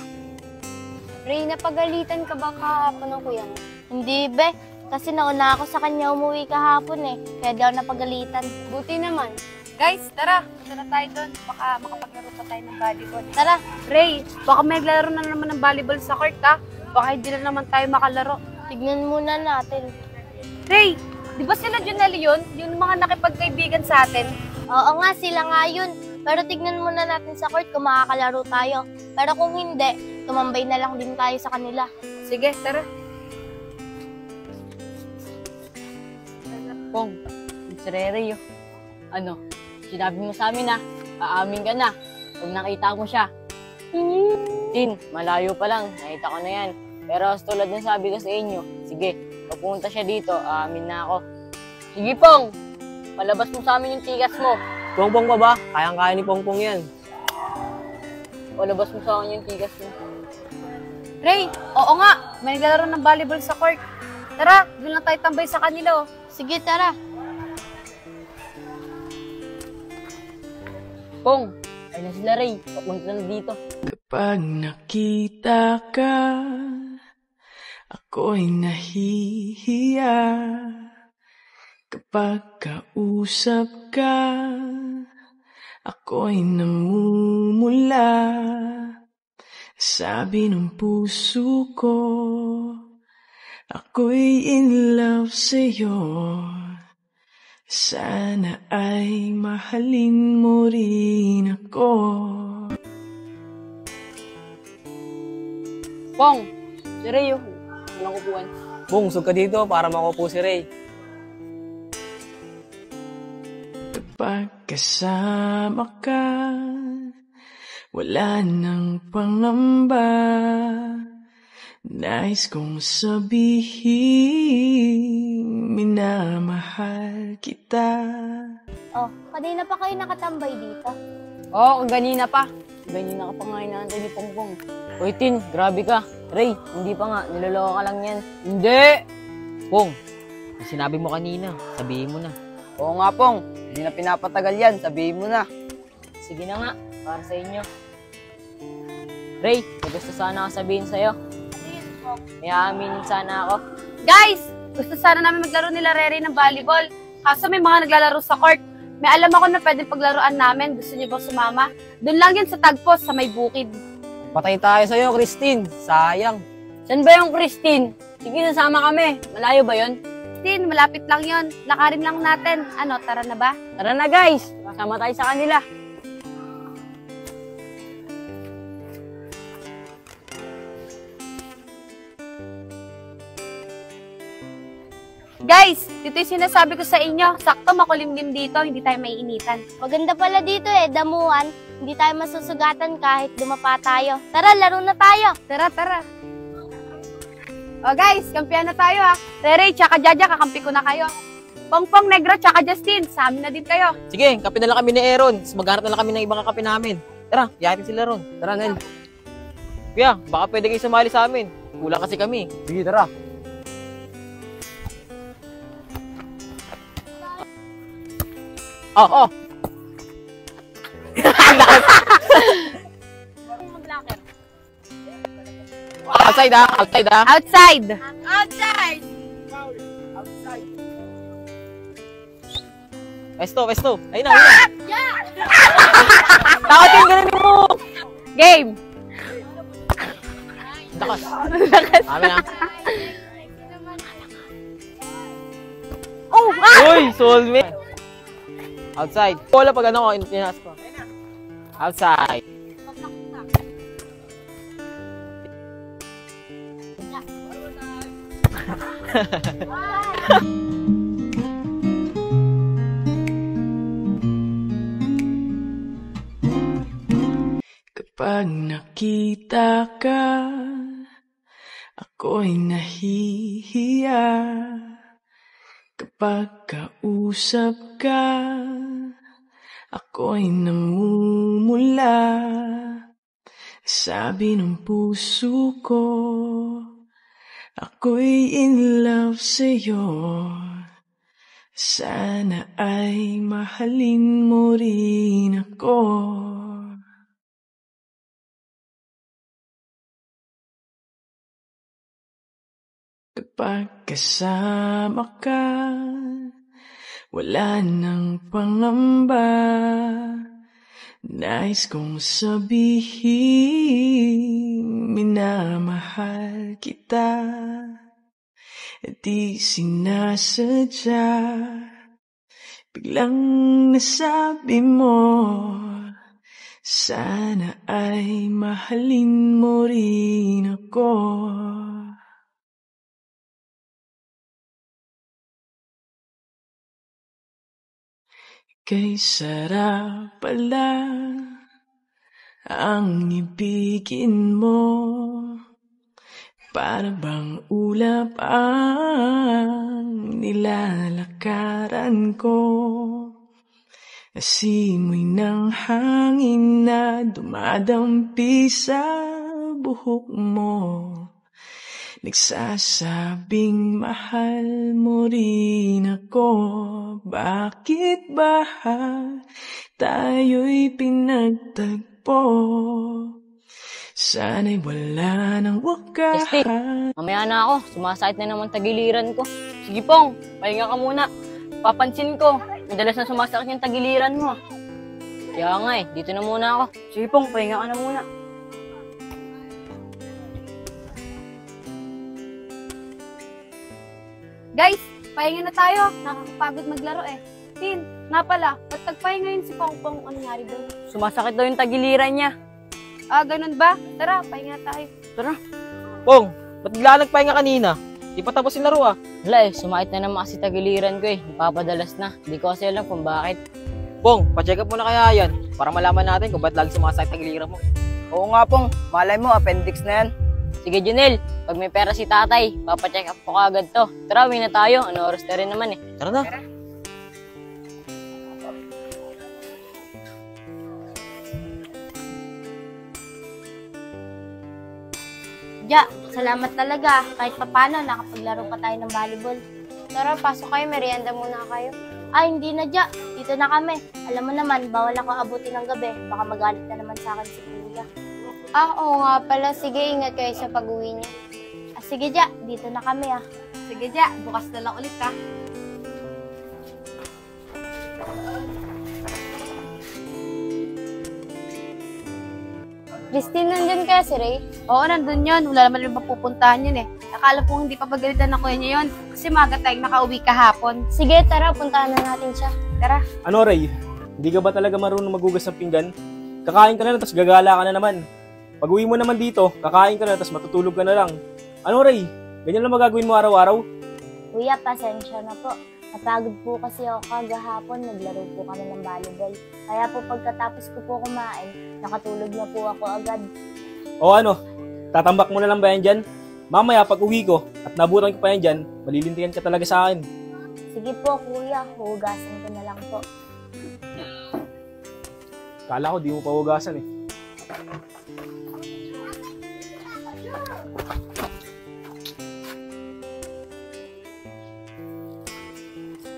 Speaker 2: Ray, napagalitan ka ba kahapon ng kuya mo? Hindi, be. Kasi nauna ako sa kanya umuwi kahapon eh. Kaya di ako napagalitan. Buti naman.
Speaker 8: Guys, tara. Punta na tayo doon. Baka makapaglaro pa tayo ng volleyball.
Speaker 2: Tara,
Speaker 8: Ray, baka may naglalaro na naman ng volleyball sa court Baka hindi na naman tayo makalaro.
Speaker 2: tignan muna natin.
Speaker 8: Ray, di ba sila Junel yun? Yung mga nakipagkaibigan sa atin?
Speaker 2: Oo nga, sila nga yun. Pero tignan muna natin sa court kung makakalaro tayo. Pero kung hindi, tumambay na lang din tayo sa kanila.
Speaker 8: Sige, tara.
Speaker 7: Pong, si Ray, oh. Ano, sinabi mo sa amin aamin ka na. Pag nakita ko siya. Tin, malayo pa lang, nakita ko na yan. Pero tulad ng sabi ko sa inyo, sige, pag pumunta siya dito, aamin na ako. Sige, Pong, palabas mo sa amin yung tigas mo.
Speaker 6: Pongpong pa ba? Kayang-kaya ni Pongpong yan.
Speaker 7: Palabas mo sa akin yung tigas mo.
Speaker 8: Ray, oo nga. May naglalaro ng volleyball sa court. Tara, doon lang tayo tambay sa kanila.
Speaker 2: Sige, tara.
Speaker 7: Pong, ay na sila Ray, papunta na dito.
Speaker 1: Kapag nakita ka, ako'y nahihiya. Kapag kausap ka, ako'y namumula. Sabi ng puso ko, ako'y in love sa'yo. Sana ay mahalin mo rin ako.
Speaker 7: Pong, si Ray, oh. Walang kupuan.
Speaker 6: Pong, sug ka dito para makupo si Ray.
Speaker 1: Kapag kasama ka, wala nang pangamba. Nais kong sabihin, minamahal kita.
Speaker 2: Oh, kanina pa kayo nakatambay dito.
Speaker 7: Oo, kanina pa. Ganina ka pa nga inaantay ni Pongpong. Uy, Tin, grabe ka. Ray, hindi pa nga. Niloloko ka lang yan. Hindi!
Speaker 6: Pong, yung sinabi mo kanina, sabihin mo na.
Speaker 4: Oo nga, Pong. Hindi na pinapatagal yan, sabihin mo na.
Speaker 7: Sige na nga, para sa inyo. Ray, may gusto sana ako sabihin sa'yo. May aamin sana ako.
Speaker 8: Guys, gusto sana namin maglaro nila Rere ng volleyball. Kaso may mga naglalaro sa court. May alam ako na pwedeng paglaruan namin. Gusto niyo ba sumama? Doon lang yun sa tagpos sa may bukid.
Speaker 6: Patay tayo sa'yo, Christine. Sayang.
Speaker 7: Saan ba yung Christine? Sige, nasama kami. Malayo ba yon?
Speaker 8: Tin, malapit lang yon. Lakarin lang natin. Ano, tara na ba?
Speaker 7: Tara na guys, kasama tayo sa kanila.
Speaker 8: Guys, dito yung sinasabi ko sa inyo. Sakto makulimlim dito, hindi tayo maiinitan.
Speaker 2: Maganda pala dito eh, damuhan. Hindi tayo masusugatan kahit dumapa tayo. Tara, laro na tayo.
Speaker 8: Tara, tara. O guys, kampiyan na tayo Rere, tsaka Jaja, kakampi ko na kayo. Pongpong, Negro, tsaka Justin, sa amin na din kayo.
Speaker 6: Sige, kape na lang kami ni Aaron. Maghanap na lang kami ng ibang kakape namin. Tara, yayatin sila ron.
Speaker 4: Tara, Nel.
Speaker 6: Kuya, baka pwede kayo sumali sa amin. Kulang kasi kami.
Speaker 4: Sige, tara.
Speaker 6: Oh. Outside ah.
Speaker 8: Outside!
Speaker 6: Westo. Ayun na. Takot yung ganun mo.
Speaker 8: Game!
Speaker 6: Lakas. Amin na. Uy, soulmate. Outside. Wala pag ano ko, inas ko. Outside.
Speaker 1: Kapag nakita ka, ako'y nahihiya. Kapag kausap ka, ako'y namumula. Sabi ng puso ko, ako'y in love sa'yo. Sana ay mahalin mo rin ako. Kapag kasama ka, wala nang pangamba. Nais kong sabihin, minamahal kita. Di sinasadya, biglang nasabi mo, sana ay mahalin mo rin ako. Kay sarap pala ang ibigin mo, para bang ulap ang nilalakaran ko. Asimoy ng hangin na dumadampi sa buhok mo, nagsasabing mahal mo rin ako. Bakit ba tayo'y pinagtagpo? Sana'y wala nang wakas.
Speaker 7: Esti, mamaya na ako. Sumasakit na naman tagiliran ko. Sige Pong, pahinga ka muna. Papansin ko, madalas na sumasakit yung tagiliran mo. Kaya nga dito na muna ako. Sige Pong, pahinga ka na muna.
Speaker 8: Guys, pahinga na tayo. Nakakapagod maglaro eh. Tin, nga pala, ba't nagpahinga yun si Pongpong? Ano nangyari doon?
Speaker 7: Sumasakit daw yung tagiliran niya.
Speaker 8: Ah, ganun ba? Tara, pahinga tayo.
Speaker 7: Tara.
Speaker 6: Pong, ba't bigla nagpahinga kanina? Di pa tapos yung laro ah.
Speaker 7: Wala sumakit na naman kasi tagiliran ko Napapadalas na. Hindi ko kasi alam kung bakit.
Speaker 6: Pong, pa-check up muna kaya yan para malaman natin kung ba't lagi sumasakit tagiliran mo.
Speaker 5: Oo nga pong, malay mo, appendix na yan.
Speaker 7: Sige Junel, pag may pera si tatay, papacheck up ko agad to. Tara, uwi na tayo. Ano oras na rin naman
Speaker 6: Tara na.
Speaker 2: Ja, salamat talaga. Kahit papano, nakapaglaro pa tayo ng volleyball. Tara, pasok kayo. Merienda muna kayo. Ay, hindi na, Ja. Dito na kami. Alam mo naman, bawal ako abutin ng gabi. Baka magalit na naman sa akin si Kuya. Ah, oo nga pala. Sige, ingat kayo sa pag-uwi niya. Ah, sige, Ja. Dito na kami,
Speaker 8: Sige, Ja. Bukas na lang ulit,
Speaker 2: Christine, nandyan kaya si Ray?
Speaker 8: Oo, nandun yun. Wala naman rin mapupuntahan yun eh. Akala po hindi pa pagalitan na kuya niya yun. Kasi maga tayong nakauwi kahapon.
Speaker 2: Sige, tara. Puntahan na natin siya. Tara.
Speaker 3: Ano, Ray? Hindi ka ba talaga marunong magugas ng pinggan? Kakain ka na tapos gagala ka na naman. Pag uwi mo naman dito, kakain ka na tapos matutulog ka na lang. Ano, Ray? Ganyan lang magagawin mo araw-araw?
Speaker 2: Kuya, pasensya na po. Napagod po kasi ako kagahapon, naglaro po kami ng volleyball. Kaya po pagkatapos ko po kumain, nakatulog na po ako agad.
Speaker 3: O ano, tatambak mo na lang ba yan dyan? Mamaya pag uwi ko at nabutan ko pa yan dyan, malilintikan ka talaga sa akin.
Speaker 2: Sige po kuya, hugasan ko na lang po.
Speaker 3: Kala ko di mo pa hugasan eh.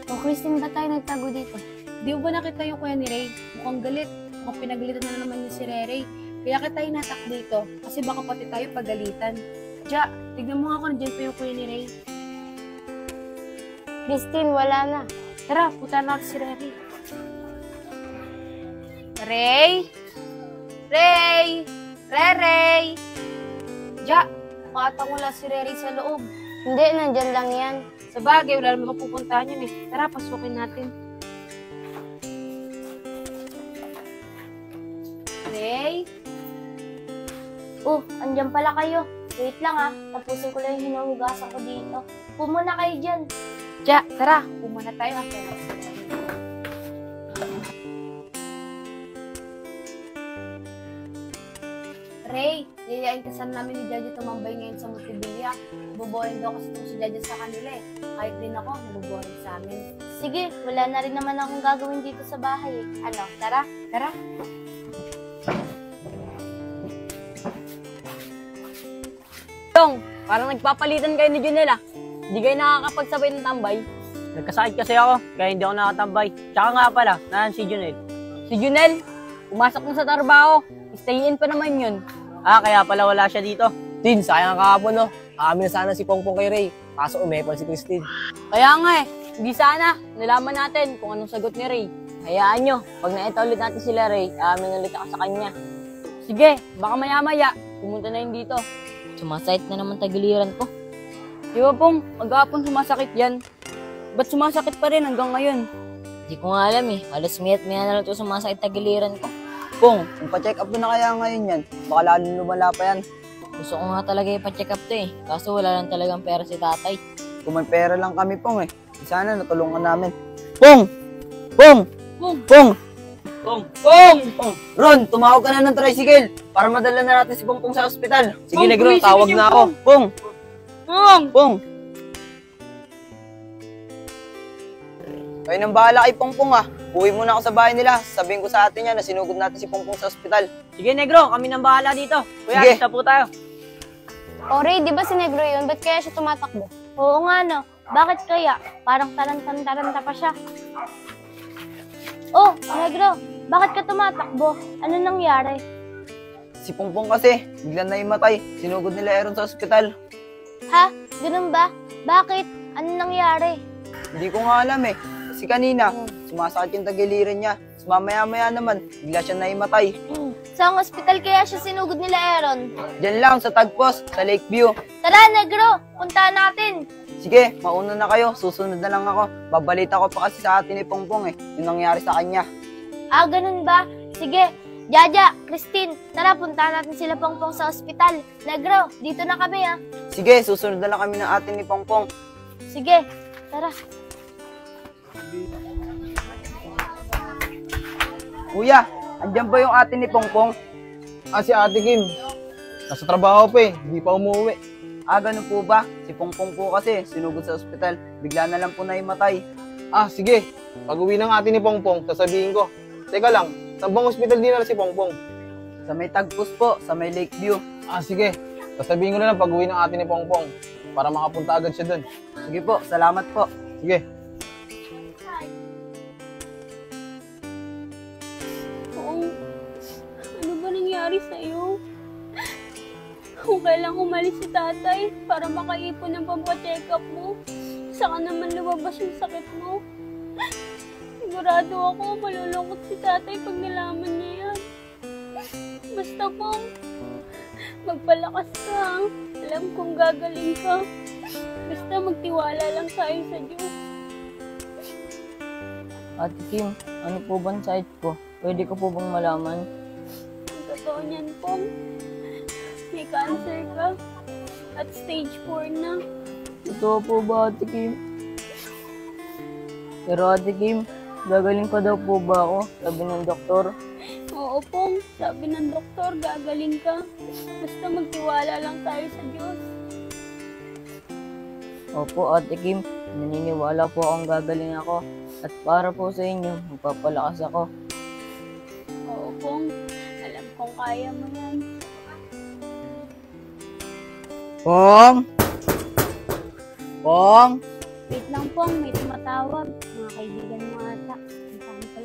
Speaker 2: O Christine, ba tayo nagtago dito?
Speaker 8: Di mo ba nakita yung kuya ni Ray? Mukhang galit. Mukhang pinagalitan na naman niya si Ray. Kaya kita hinatak dito kasi baka pati tayo pagalitan. Ja, tignan mo nga kung nandiyan pa yung kuya ni Ray.
Speaker 2: Christine, wala na.
Speaker 8: Tara, punta natin si Ray. Ray? Ray! Ray! Ja, makatang wala si Ray sa loob.
Speaker 2: Hindi, nandyan lang yan.
Speaker 8: Sa bagay, wala naman mapupuntahan yun eh. Tara, pasukin natin. Ray?
Speaker 2: Oh, andyan pala kayo. Wait lang ah, tapusin ko lang yung hinuhugasan ko dito. Pumuna kayo dyan.
Speaker 8: Ja, tara, pumuna tayo. Ray, nilayain ka sana namin ni Jaja tumambay ngayon sa Multibilia. Buboring daw kasi itong si Jaja sa kanila eh. Kahit din ako, nabuboring sa amin.
Speaker 2: Sige, wala na rin naman akong gagawin dito sa bahay eh. Ano, tara?
Speaker 8: Tara.
Speaker 7: Tong, parang nagpapalitan kayo ni Junel ah. Hindi kayo nakakapagsabay ng tambay.
Speaker 6: Nagkasakit kasi ako, kaya hindi ako nakatambay. Tsaka nga pala, nahan si Junel.
Speaker 7: Si Junel, pumasok na sa trabaho. Stay in pa naman yun.
Speaker 6: Ah, kaya pala wala siya dito.
Speaker 10: Tin, sayang kahapon, no? Aamin na sana si Pongpong kay Ray. Kaso umepal si Christine.
Speaker 7: Kaya nga eh, hindi sana. Nalaman natin kung anong sagot ni Ray. Hayaan nyo, pag nakita ulit natin sila Ray, aamin ulit ako sa kanya. Sige, baka maya-maya, pumunta na yun dito. Sumasakit na naman tagiliran ko. Di ba pong, maghapon sumasakit yan. Ba't sumasakit pa rin hanggang ngayon?
Speaker 2: Di ko nga alam eh. Alas miya't maya na lang ito sumasakit tagiliran ko.
Speaker 4: Pong, kung pa-check up mo na kaya ngayon yan, baka lalo lumala pa yan.
Speaker 2: Gusto ko nga talaga ipa-check up to eh. Kaso wala lang talagang pera si tatay.
Speaker 4: Kung may pera lang kami, Pong eh. Sana natulungan namin. Pong! Pong!
Speaker 7: Pong!
Speaker 4: Pong!
Speaker 6: Pong!
Speaker 4: Pong! Pong! Ron, tumawag ka na ng tricycle para madala na natin si Pongpong sa ospital.
Speaker 10: Sige, Negro, tawag na ako.
Speaker 4: Pong!
Speaker 7: Pong!
Speaker 4: Pong! Kayo nang bahala kay Pongpong ah. Uwi muna ako sa bahay nila. Sabihin ko sa atin yan na sinugod natin si Pongpong sa ospital.
Speaker 6: Sige, Negro, kami nang bahala dito. Kuya,
Speaker 4: Sige.
Speaker 6: kita po tayo.
Speaker 2: O Ray, di ba si Negro yun? Ba't kaya siya tumatakbo? Oo nga no. Bakit kaya? Parang taranta pa siya. Oh, Negro, bakit ka tumatakbo? Ano nangyari?
Speaker 4: Si Pongpong kasi, biglang naimatay. Sinugod nila Aaron sa ospital.
Speaker 2: Ha? Ganun ba? Bakit? Ano nangyari?
Speaker 4: Hindi ko nga alam eh. Kasi kanina, sumasakit yung tagiliran niya. Tapos mamaya-maya naman, bigla siya naimatay.
Speaker 2: Saan ospital kaya siya sinugod nila Aaron?
Speaker 4: Diyan lang, sa Tagpos, sa Lakeview.
Speaker 2: Tara, Negro! Puntahan natin!
Speaker 4: Sige, mauna na kayo. Susunod na lang ako. Babalita ko pa kasi sa atin ni Pongpong eh. Yung nangyari sa kanya.
Speaker 2: Ah, ganun ba? Sige. Jaja, Christine, tara, puntahan natin sila Pongpong sa ospital. Negro, dito na kami ah.
Speaker 4: Sige, susunod na lang kami ng atin ni Pongpong.
Speaker 2: Sige, tara.
Speaker 4: Kuya, andyan ba yung atin ni Pongpong?
Speaker 10: Ah, si Ate Kim. Nasa trabaho pa eh, hindi pa umuwi.
Speaker 4: Ah, ganun po ba? Si Pongpong po kasi, sinugod sa ospital. Bigla na lang po naimatay.
Speaker 10: Ah, sige. Pag uwi ng Ate ni Pongpong, sasabihin ko. Teka lang, saan bang hospital dinala si Pongpong?
Speaker 4: Sa may Tagpos po, sa may Lakeview.
Speaker 10: Ah, sige. Sasabihin ko na lang pag uwi ng Ate ni Pongpong para makapunta agad siya dun.
Speaker 4: Sige po, salamat po.
Speaker 10: Sige.
Speaker 8: Ano ba nangyari sa'yo? Kung kailang umalis si tatay para makaipon ng pampacheck up mo, saka naman lumabas yung sakit mo. Sigurado ako malulungkot si tatay pag nalaman niya yan. Basta po, magpalakas ka. Alam kong gagaling ka. Basta magtiwala lang tayo sa Diyos.
Speaker 7: Ate Kim, ano po bang side ko? Pwede ko po bang malaman?
Speaker 8: Ang totoo niyan po, may cancer ka at stage 4 na.
Speaker 7: Totoo po ba, Ate Kim? Pero Ate Kim, gagaling pa daw po ba ako? Sabi ng doktor.
Speaker 8: Oo po, sabi ng doktor, gagaling ka. Basta magtiwala lang tayo sa Diyos.
Speaker 7: Opo, Ate Kim, naniniwala po akong gagaling ako. At para po sa inyo, magpapalakas ako.
Speaker 8: Oo pong, alam kong kaya mo yan.
Speaker 4: Pong! Pong!
Speaker 8: Wait lang pong, may tumatawag. Mga kaibigan mo ata. Puntahan ko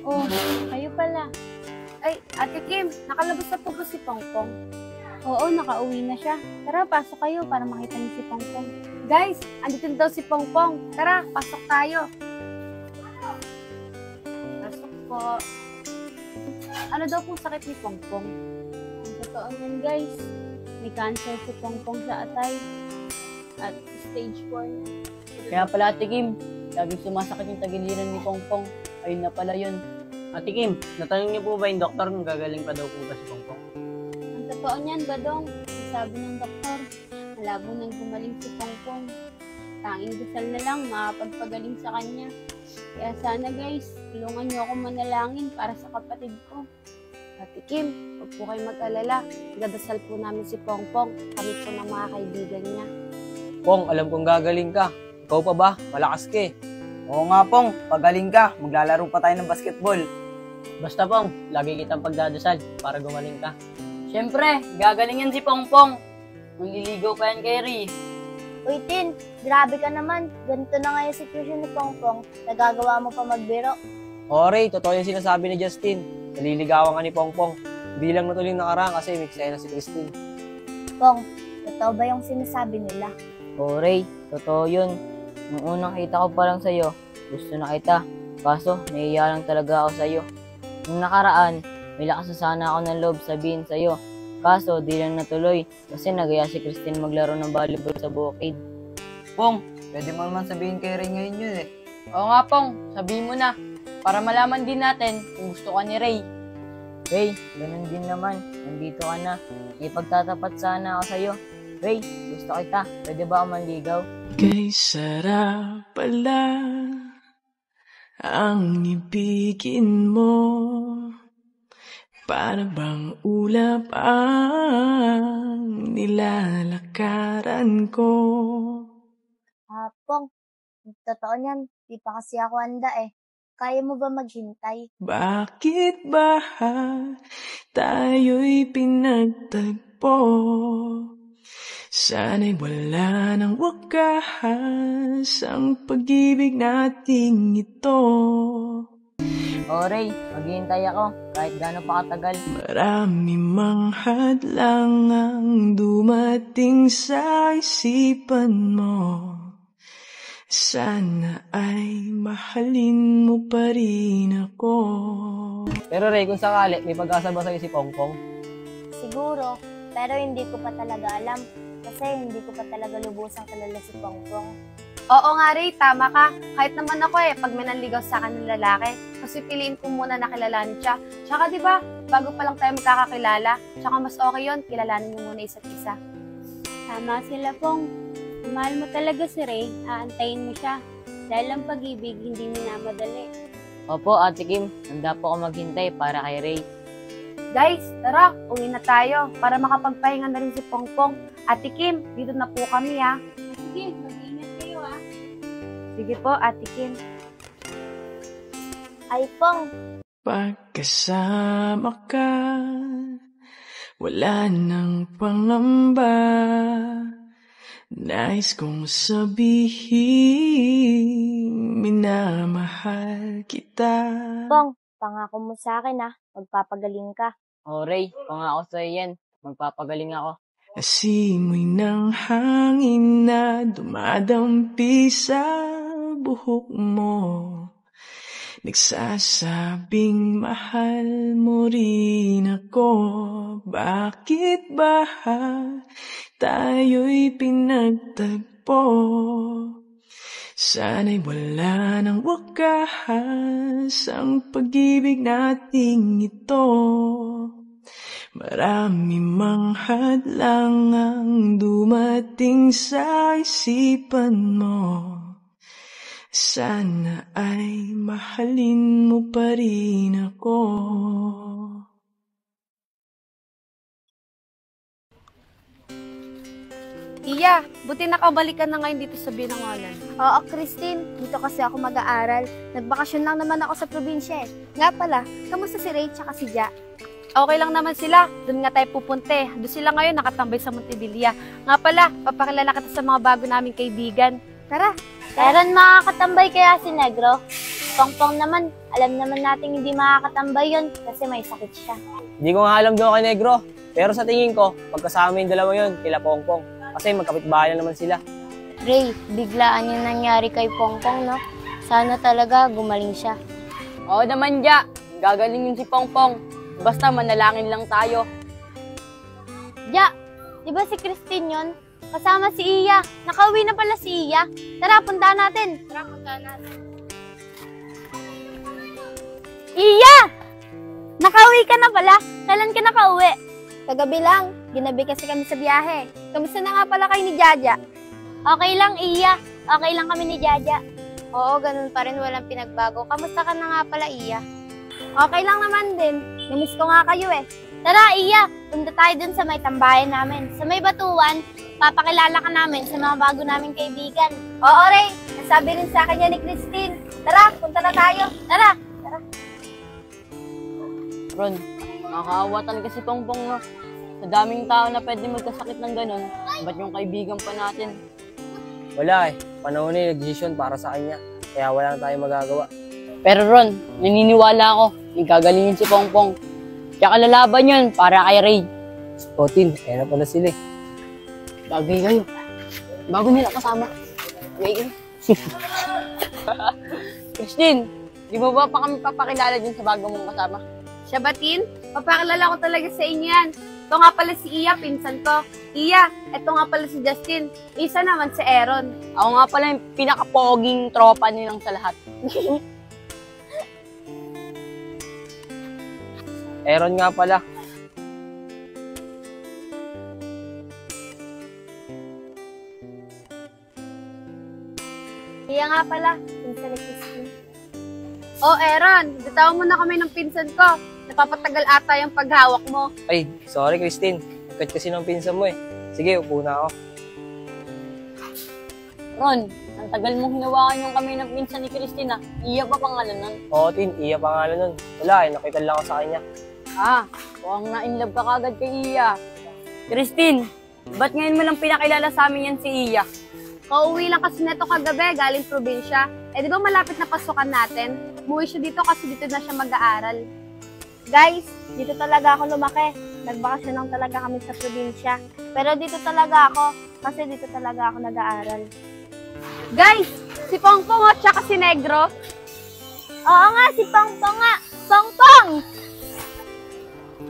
Speaker 2: Oh, kayo pala.
Speaker 8: Ay, Ate Kim, nakalabas na po ba si Pongpong?
Speaker 2: Oo, nakauwi na siya. Tara, pasok kayo para makita niyo si Pongpong.
Speaker 8: Guys, andito na daw si Pongpong. Tara, pasok tayo. Pasok po. Ano daw po sakit ni Pongpong?
Speaker 2: Ang totoo niyan, guys. May cancer si Pongpong sa atay. At stage 4 na.
Speaker 7: Kaya pala, Ate Kim, laging sumasakit yung tagiliran ni Pongpong. Ayun na pala yun.
Speaker 6: Ate Kim, natanong niyo po ba yung doktor kung gagaling pa daw po ba si Pongpong?
Speaker 2: Ang totoo niyan, Badong. Sabi ng doktor, malabo nang gumaling si Pongpong. Tanging dasal na lang makapagpagaling sa kanya. Kaya sana guys, tulungan niyo ako manalangin para sa kapatid ko.
Speaker 8: Ate Kim, huwag po kayo mag-alala. Dadasal po namin si Pongpong. Kami po ng mga kaibigan niya.
Speaker 6: Pong, alam kong gagaling ka. Ikaw pa ba? Malakas ka eh.
Speaker 4: Oo nga, Pong. Pagaling ka. Maglalaro pa tayo ng basketball.
Speaker 6: Basta Pong, lagi kitang pagdadasal para gumaling ka.
Speaker 7: Siyempre, gagalingin si Pongpong. Manliligaw pa yan kay Ray.
Speaker 2: Uy, Tin, grabe ka naman. Ganito na nga yung sitwasyon ni Pongpong. Nagagawa mo pa magbiro.
Speaker 6: O Ray, totoo yung sinasabi ni Justin. Naliligawan ka ni Pongpong. Hindi lang natuloy nakaraan kasi miksaya na si Christine.
Speaker 2: Pong, totoo ba yung sinasabi nila?
Speaker 7: O Ray, totoo yun. Nung unang kita ko pa lang sa'yo, gusto na kita. Kaso, nahiya lang talaga ako sa'yo. Nung nakaraan, may lakas na sana ako ng loob sabihin sa'yo. Kaso, di lang natuloy kasi nagaya si Christine maglaro ng volleyball sa bukid.
Speaker 4: Pong, pwede mo naman sabihin kay Ray ngayon yun eh.
Speaker 7: Oo nga, Pong. Sabihin mo na. Para malaman din natin kung gusto ka ni Ray. Ray, ganun din naman. Nandito ka na. Ipagtatapat sana ako sa'yo. Ray, gusto kita. Pwede ba ako manligaw?
Speaker 1: Kay sarap pala ang ibigin mo. Para bang ulap ang nilalakaran ko.
Speaker 2: Pong, totoo niyan. Di pa kasi ako handa eh. Kaya mo ba maghintay?
Speaker 1: Bakit ba tayo'y pinagtagpo? Sana'y wala ng wakas ang pag-ibig nating ito.
Speaker 7: O Ray, maghihintay ako kahit gaano pa katagal.
Speaker 1: Marami mang hadlang ang dumating sa isipan mo. Sana ay mahalin mo pa rin ako.
Speaker 6: Pero Ray, kung sakali, may pag-asa ba sa'yo si Pongpong?
Speaker 2: Siguro, pero hindi ko pa talaga alam. Kasi hindi ko pa talaga lubusang kilala si Pongpong.
Speaker 8: Oo nga, Ray, tama ka. Kahit naman ako pag may nanligaw sa akin ng lalaki, kasi piliin ko muna na kilalanin siya. Tsaka diba, bago pa lang tayo magkakakilala, tsaka mas okay yun, kilalanin niyo muna isa't isa.
Speaker 2: Tama sila, Pong. Kung mahal mo talaga si Ray, aantayin mo siya. Dahil ang pag-ibig, hindi minamadali.
Speaker 7: Opo, Ate Kim. Handa po ako maghintay para kay Ray.
Speaker 8: Guys, tara, uwi na tayo para makapagpahinga na rin si Pongpong. Ate Kim, dito na po kami ha.
Speaker 2: Sige, mag-ingat kayo ha.
Speaker 8: Sige po, Ate Kim.
Speaker 2: Ay, Pong.
Speaker 1: Pagkasama ka, wala nang pangamba. Nais kong sabihin, minamahal kita.
Speaker 2: Pong, pangako mo sa akin magpapagaling ka.
Speaker 7: O Ray, pangako sa'yo yan. Magpapagaling ako.
Speaker 1: Asimoy ng hangin na dumadampi sa buhok mo. Nagsasabing mahal mo rin ako. Bakit ba tayo'y pinagtagpo? Sana'y wala ng wakas ang pag-ibig nating ito. Marami mang hadlang ang dumating sa isipan mo. Sana ay mahalin mo pa rin ako.
Speaker 8: Iya, buti nakabalik ka na ngayon dito sa Binangonan.
Speaker 2: Oo, Christine. Dito kasi ako mag-aaral. Nagbakasyon lang naman ako sa probinsya Nga pala, kamusta si Ray tsaka si Ja?
Speaker 8: Okay lang naman sila. Doon nga tayo pupunte. Doon sila ngayon nakatambay sa Montevilla. Nga pala, papakilala kita sa mga bago naming kaibigan.
Speaker 2: Tara. Meron makakatambay kaya si Negro? Pongpong naman, alam naman natin hindi makakatambay yun kasi may sakit siya.
Speaker 6: Hindi ko nga alam doon kay Negro. Pero sa tingin ko, pagkasama yung dalawa yun, kila Pongpong. Kasi magkapitbahay na naman sila.
Speaker 2: Ray, biglaan yung nangyari kay Pongpong, no? Sana talaga gumaling siya.
Speaker 7: Oo naman, Ja. Gagaling yun si Pongpong. Basta manalangin lang tayo.
Speaker 2: Ja, di ba si Christine yun? Kasama si Iya. Nakauwi na pala si Iya. Tara, punta natin. Iya! Nakauwi ka na pala? Kailan ka nakauwi? Kagabi lang. Ginabi kasi kami sa biyahe. Kamusta na nga pala kayo ni Jaja? Okay lang, Iya. Okay lang kami ni Jaja. Oo, ganun pa rin. Walang pinagbago. Kamusta ka na nga pala, Iya? Okay lang naman din. Namiss ko nga kayo eh. Tara, Iya. Punta tayo dun sa may tambayan namin. Sa may batuan, papakilala ka namin sa mga bago naming kaibigan. Oo, Ray. Nasabi rin sa akin yan ni Christine. Tara, punta na tayo. Tara.
Speaker 7: Ron, nakakaawa talaga si Pongpong, no? Sa daming tao na pwede magkasakit ng ganun, ba't yung kaibigan pa natin?
Speaker 6: Wala eh. Panahon na yung decision para sa kanya. Kaya wala na tayong magagawa.
Speaker 7: Pero Ron, naniniwala ako, gagalingin si Pongpong. Tsaka lalaban yun para kay Ray.
Speaker 6: Spotin, kaya na pala sila eh.
Speaker 7: Bagay kayo. Bago nila kasama. Bagay kayo. Christine, di mo ba pa kami papakilala dun sa bago mong kasama?
Speaker 8: Siya ba, Tin? Papakilala ko talaga sa inyo yan. Ito nga pala si Iya, pinsan ko. Iya, ito nga pala si Justin. Isa naman si Aaron.
Speaker 7: Ako nga pala yung pinaka-poging tropa nilang sa lahat.
Speaker 6: Aaron nga pala.
Speaker 2: Iya nga pala. Pinsan ni Christine.
Speaker 8: Oh, Aaron, bitawan mo na kami ng pinsan ko. Napapatagal ata yung paghawak mo.
Speaker 6: Ay, sorry Christine. Kat kasi ng pinsan mo eh. Sige, upo na ako.
Speaker 7: Ron, ang tagal mong hinawakan yung kami ng pinsan ni Christine, ah. Iya pa pangalan nun.
Speaker 6: Oo, Tin. Iya pangalan nun. Wala eh. Nakita lang ako sa kanya.
Speaker 7: Ah, mukhang na-inlove ka kagad kay Iya. Christine, ba't ngayon mo lang pinakilala sa amin yan si Iya?
Speaker 8: Kauwi lang kasi neto kagabi, galing probinsya. Eh, di ba malapit na pasukan natin? Umuwi siya dito kasi dito na siya mag-aaral.
Speaker 2: Guys, dito talaga ako lumaki. Nagbakasyon lang talaga kami sa probinsya. Pero dito talaga ako kasi dito talaga ako nag-aaral.
Speaker 8: Guys, si Pongpong at saka si Negro.
Speaker 2: Oo nga, si Pongpong nga. Pongpong!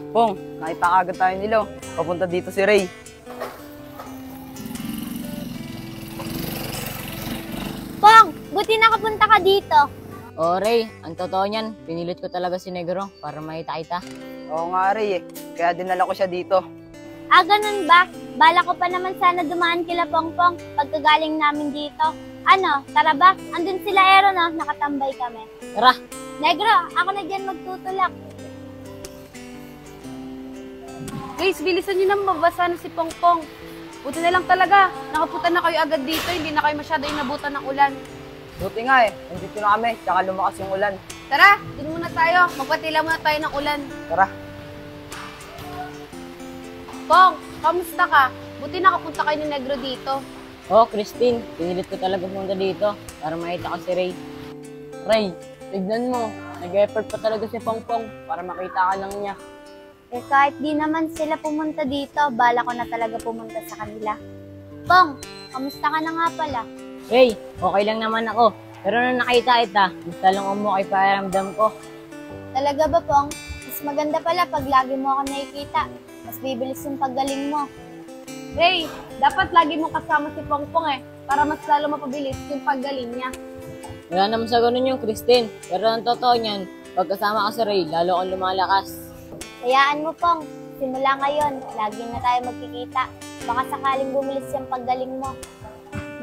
Speaker 4: Pong, nakita agad tayo nila. Papunta dito si Ray.
Speaker 2: Pong, buti nakapunta ka dito.
Speaker 7: Oh, Ray, ang totoo niyan, pinilit ko talaga si Negro para makita-kita.
Speaker 4: Oo nga, Ray eh. Kaya dinala ko siya dito.
Speaker 2: Ah, ganun ba? Bala ko pa naman sana dumaan kila Pongpong pagkagaling namin dito. Ano, tara ba? Andun sila Aaron, no? Nakatambay kami.
Speaker 7: Tara.
Speaker 2: Negro, ako na dyan magtutulak.
Speaker 8: Guys, bilisan nyo na mabasa na si Pongpong. Buti na lang talaga. Nakapunta na kayo agad dito, hindi na kayo masyado inabutan ng ulan.
Speaker 4: Buti nga eh. Nandito na kami. Tsaka lumakas yung ulan.
Speaker 8: Tara, dun muna tayo. Magpatila muna tayo ng ulan.
Speaker 4: Tara.
Speaker 8: Pong, kamusta ka? Buti nakapunta kayo ni Negro dito.
Speaker 7: Oh, Christine, pinilit ko talaga pumunta dito para makita ko si Ray. Ray, tignan mo. Nag-effort pa talaga si Pongpong para makita ka lang niya.
Speaker 2: Eh kahit di naman sila pumunta dito, bala ko na talaga pumunta sa kanila. Pong, kamusta ka na nga pala?
Speaker 7: Ray, okay lang naman ako. Pero nung nakita kita, mas talong mo kay pakiramdam ko.
Speaker 2: Talaga ba, Pong? Mas maganda pala pag lagi mo ako nakikita. Mas bibilis yung paggaling mo.
Speaker 8: Ray, dapat lagi mong kasama si Pongpong eh, para mas lalo mapabilis yung paggaling niya.
Speaker 7: Wala naman sa ganun yung Christine. Pero ang totoo niyan, pag kasama ka si Ray, lalo kang lumalakas.
Speaker 2: Hayaan mo, Pong. Simula ngayon, lagi na tayo magkikita. Baka sakaling bumilis yung paggaling mo.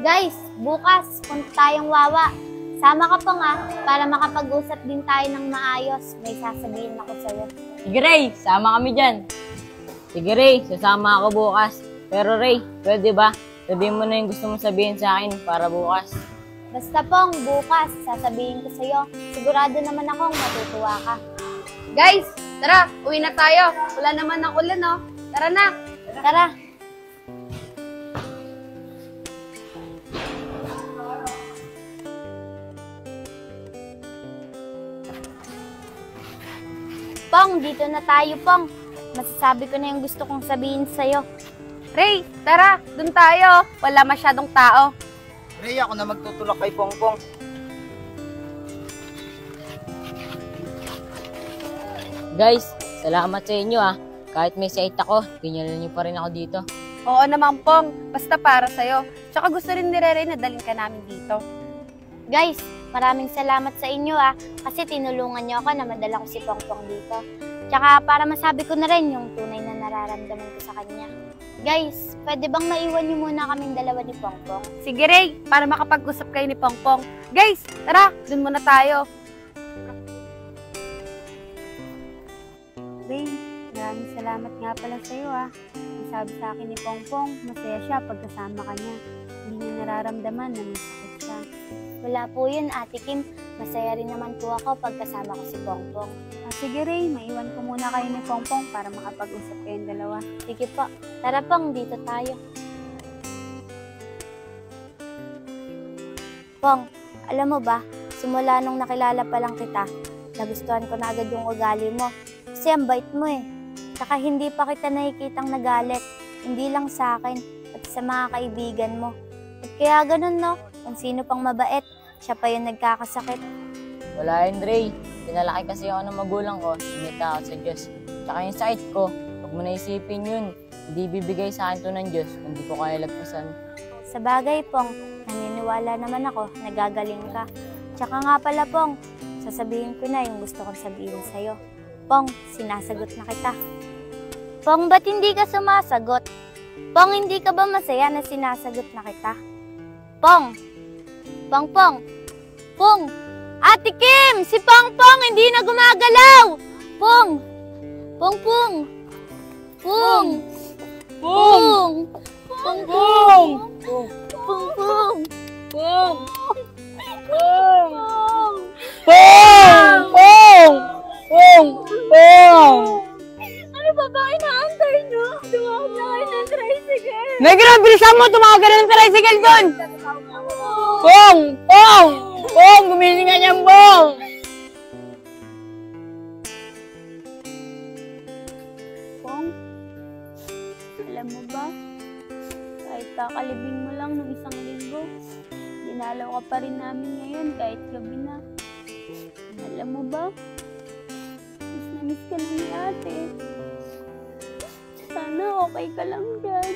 Speaker 2: Guys, bukas, punta tayong Wawa. Sama ka, Pong, para makapag-usap din tayo ng maayos. May sasabihin ako sa'yo.
Speaker 7: Sige Ray, sama kami dyan. Sige Ray, sasama ako bukas. Pero Ray, pwede ba? Sabihin mo na yung gusto mong sabihin sa akin para bukas.
Speaker 2: Basta, Pong, bukas, sasabihin ko sa'yo. Sigurado naman akong matutuwa ka.
Speaker 8: Guys, tara, uwi na tayo. Wala naman ng ulan, no? Tara na.
Speaker 2: Tara. Pong, dito na tayo, Pong. Masasabi ko na yung gusto kong sabihin sa'yo.
Speaker 8: Ray, tara, dun tayo. Wala masyadong tao.
Speaker 4: Ray, ako na magtutulak kay Pongpong.
Speaker 7: Guys, salamat sa inyo ah. Kahit may site ako, pinyalan niyo pa rin ako dito.
Speaker 8: Oo naman, Pong. Basta para sa'yo. Tsaka gusto rin ni Rere na dalhin ka namin dito.
Speaker 2: Guys, maraming salamat sa inyo kasi tinulungan niyo ako na madala ko si Pongpong dito. Tsaka para masabi ko na rin yung tunay na nararamdaman ko sa kanya. Guys, pwede bang maiwan niyo muna kaming dalawa ni Pongpong?
Speaker 8: Sige, Ray, para makapag-usap kayo ni Pongpong. Guys, tara, dun muna tayo.
Speaker 11: Ray, maraming salamat nga pala sa'yo Sabi sa akin ni Pongpong, masaya siya pagkasama ka niya. Hindi niya nararamdaman na may sakit siya.
Speaker 2: Wala po yun, Ate Kim. Masaya rin naman po ako pagkasama ko si Pongpong.
Speaker 11: Sige Ray, maiwan ko muna kayo ni Pongpong para makapag-usap kayong dalawa.
Speaker 2: Sige po. Tara Pong, dito tayo. Pong, alam mo ba, simula nung nakilala pa lang kita, nagustuhan ko na agad yung ugali mo. Kasi ang bait mo Saka hindi pa kita nakikitang nagalit. Hindi lang sa akin, pati sa mga kaibigan mo. At kaya ganun no, kung sino pang mabait, siya pa yung nagkakasakit.
Speaker 7: Wala yun, Ray. Pinalaki kasi ako ng magulang ko, sinita ako sa Diyos. Tsaka yung site ko, huwag mo naisipin yun. Hindi bibigay sa akin to ng Diyos, hindi ko kaya lagpasan.
Speaker 2: Sa bagay, Pong, naniniwala naman ako, nagagaling ka. Tsaka nga pala, Pong, sasabihin ko na yung gusto kong sabihin sa'yo. Pong, sinasagot na kita. Pong, ba't hindi ka sumasagot? Pong, hindi ka ba masaya na sinasagot na kita? Pong! Pong! Pong! Ate Kim! Si Pong hindi na gumagalaw! Pong! Pong! Pong! Pong! Pong! Pong! Pong! Pong! Pong! Pong! Pong!
Speaker 5: Pong! Pong! Pong! Pong!
Speaker 2: Ano ba ba inaantay nyo? Tumawag na kayo ng tricycle.
Speaker 5: Negro, bilisan mo! Tumawag ka na ng tricycle doon! Pong! Pong! Pong! Gumising ka niyan, Pong!
Speaker 11: Pong, alam mo ba, kahit kakalibing mo lang ng isang linggo, dinalaw ka pa rin namin ngayon kahit gabi na. Alam mo ba, miss na miss ka na ni ate. Sana okay ka lang dyan.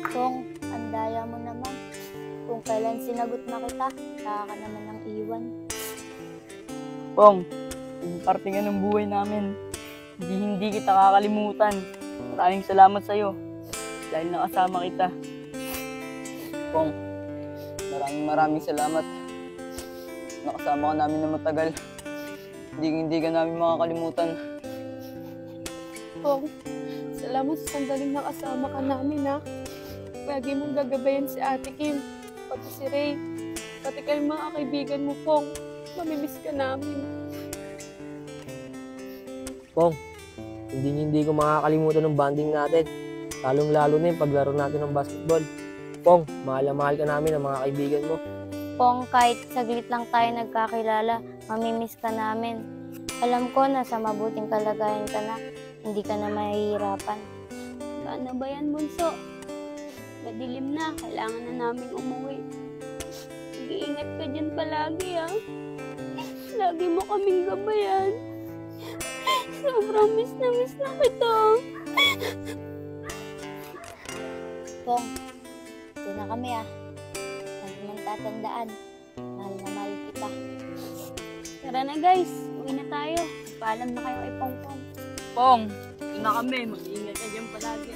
Speaker 2: Pong, andaya mo naman. Kung kailan sinagot na kita, saka ka naman ang iwan.
Speaker 5: Pong, yung parte nga ng buhay namin. Hindi kita kakalimutan. Maraming salamat sa'yo dahil nakasama kita.
Speaker 4: Pong, maraming salamat. Nakasama ka namin na matagal. Hindi ka namin makakalimutan.
Speaker 11: Pong, salamat sa sandaling nakasama ka namin Lagi mong gagabayan si Ate Kim, pati si Ray, pati kay mga kaibigan mo, Pong. Mamimiss ka namin.
Speaker 3: Pong, hindi ko makakalimutan ng bonding natin. Lalong-lalo na yung paglaro natin ng basketball. Pong, mahal na mahal ka namin ng mga kaibigan mo.
Speaker 2: Pong, kahit saglit lang tayo nagkakilala, mamimiss ka namin. Alam ko na sa mabuting kalagayan ka na, hindi ka na mahihirapan.
Speaker 11: Paano ba yan, Bunso? Madilim na, kailangan na namin umuwi. Mag-iingat ka dyan palagi, Lagi mo kaming gabayan. Sobrang miss na kita.
Speaker 2: Pong, ito na kami Huwag mong tatandaan. Mahal na mahal kita.
Speaker 11: Tara na guys, uwi na tayo. Paalam na kayo kay Pongpong.
Speaker 5: Pong, ito na kami. Mag-iingat ka dyan palagi.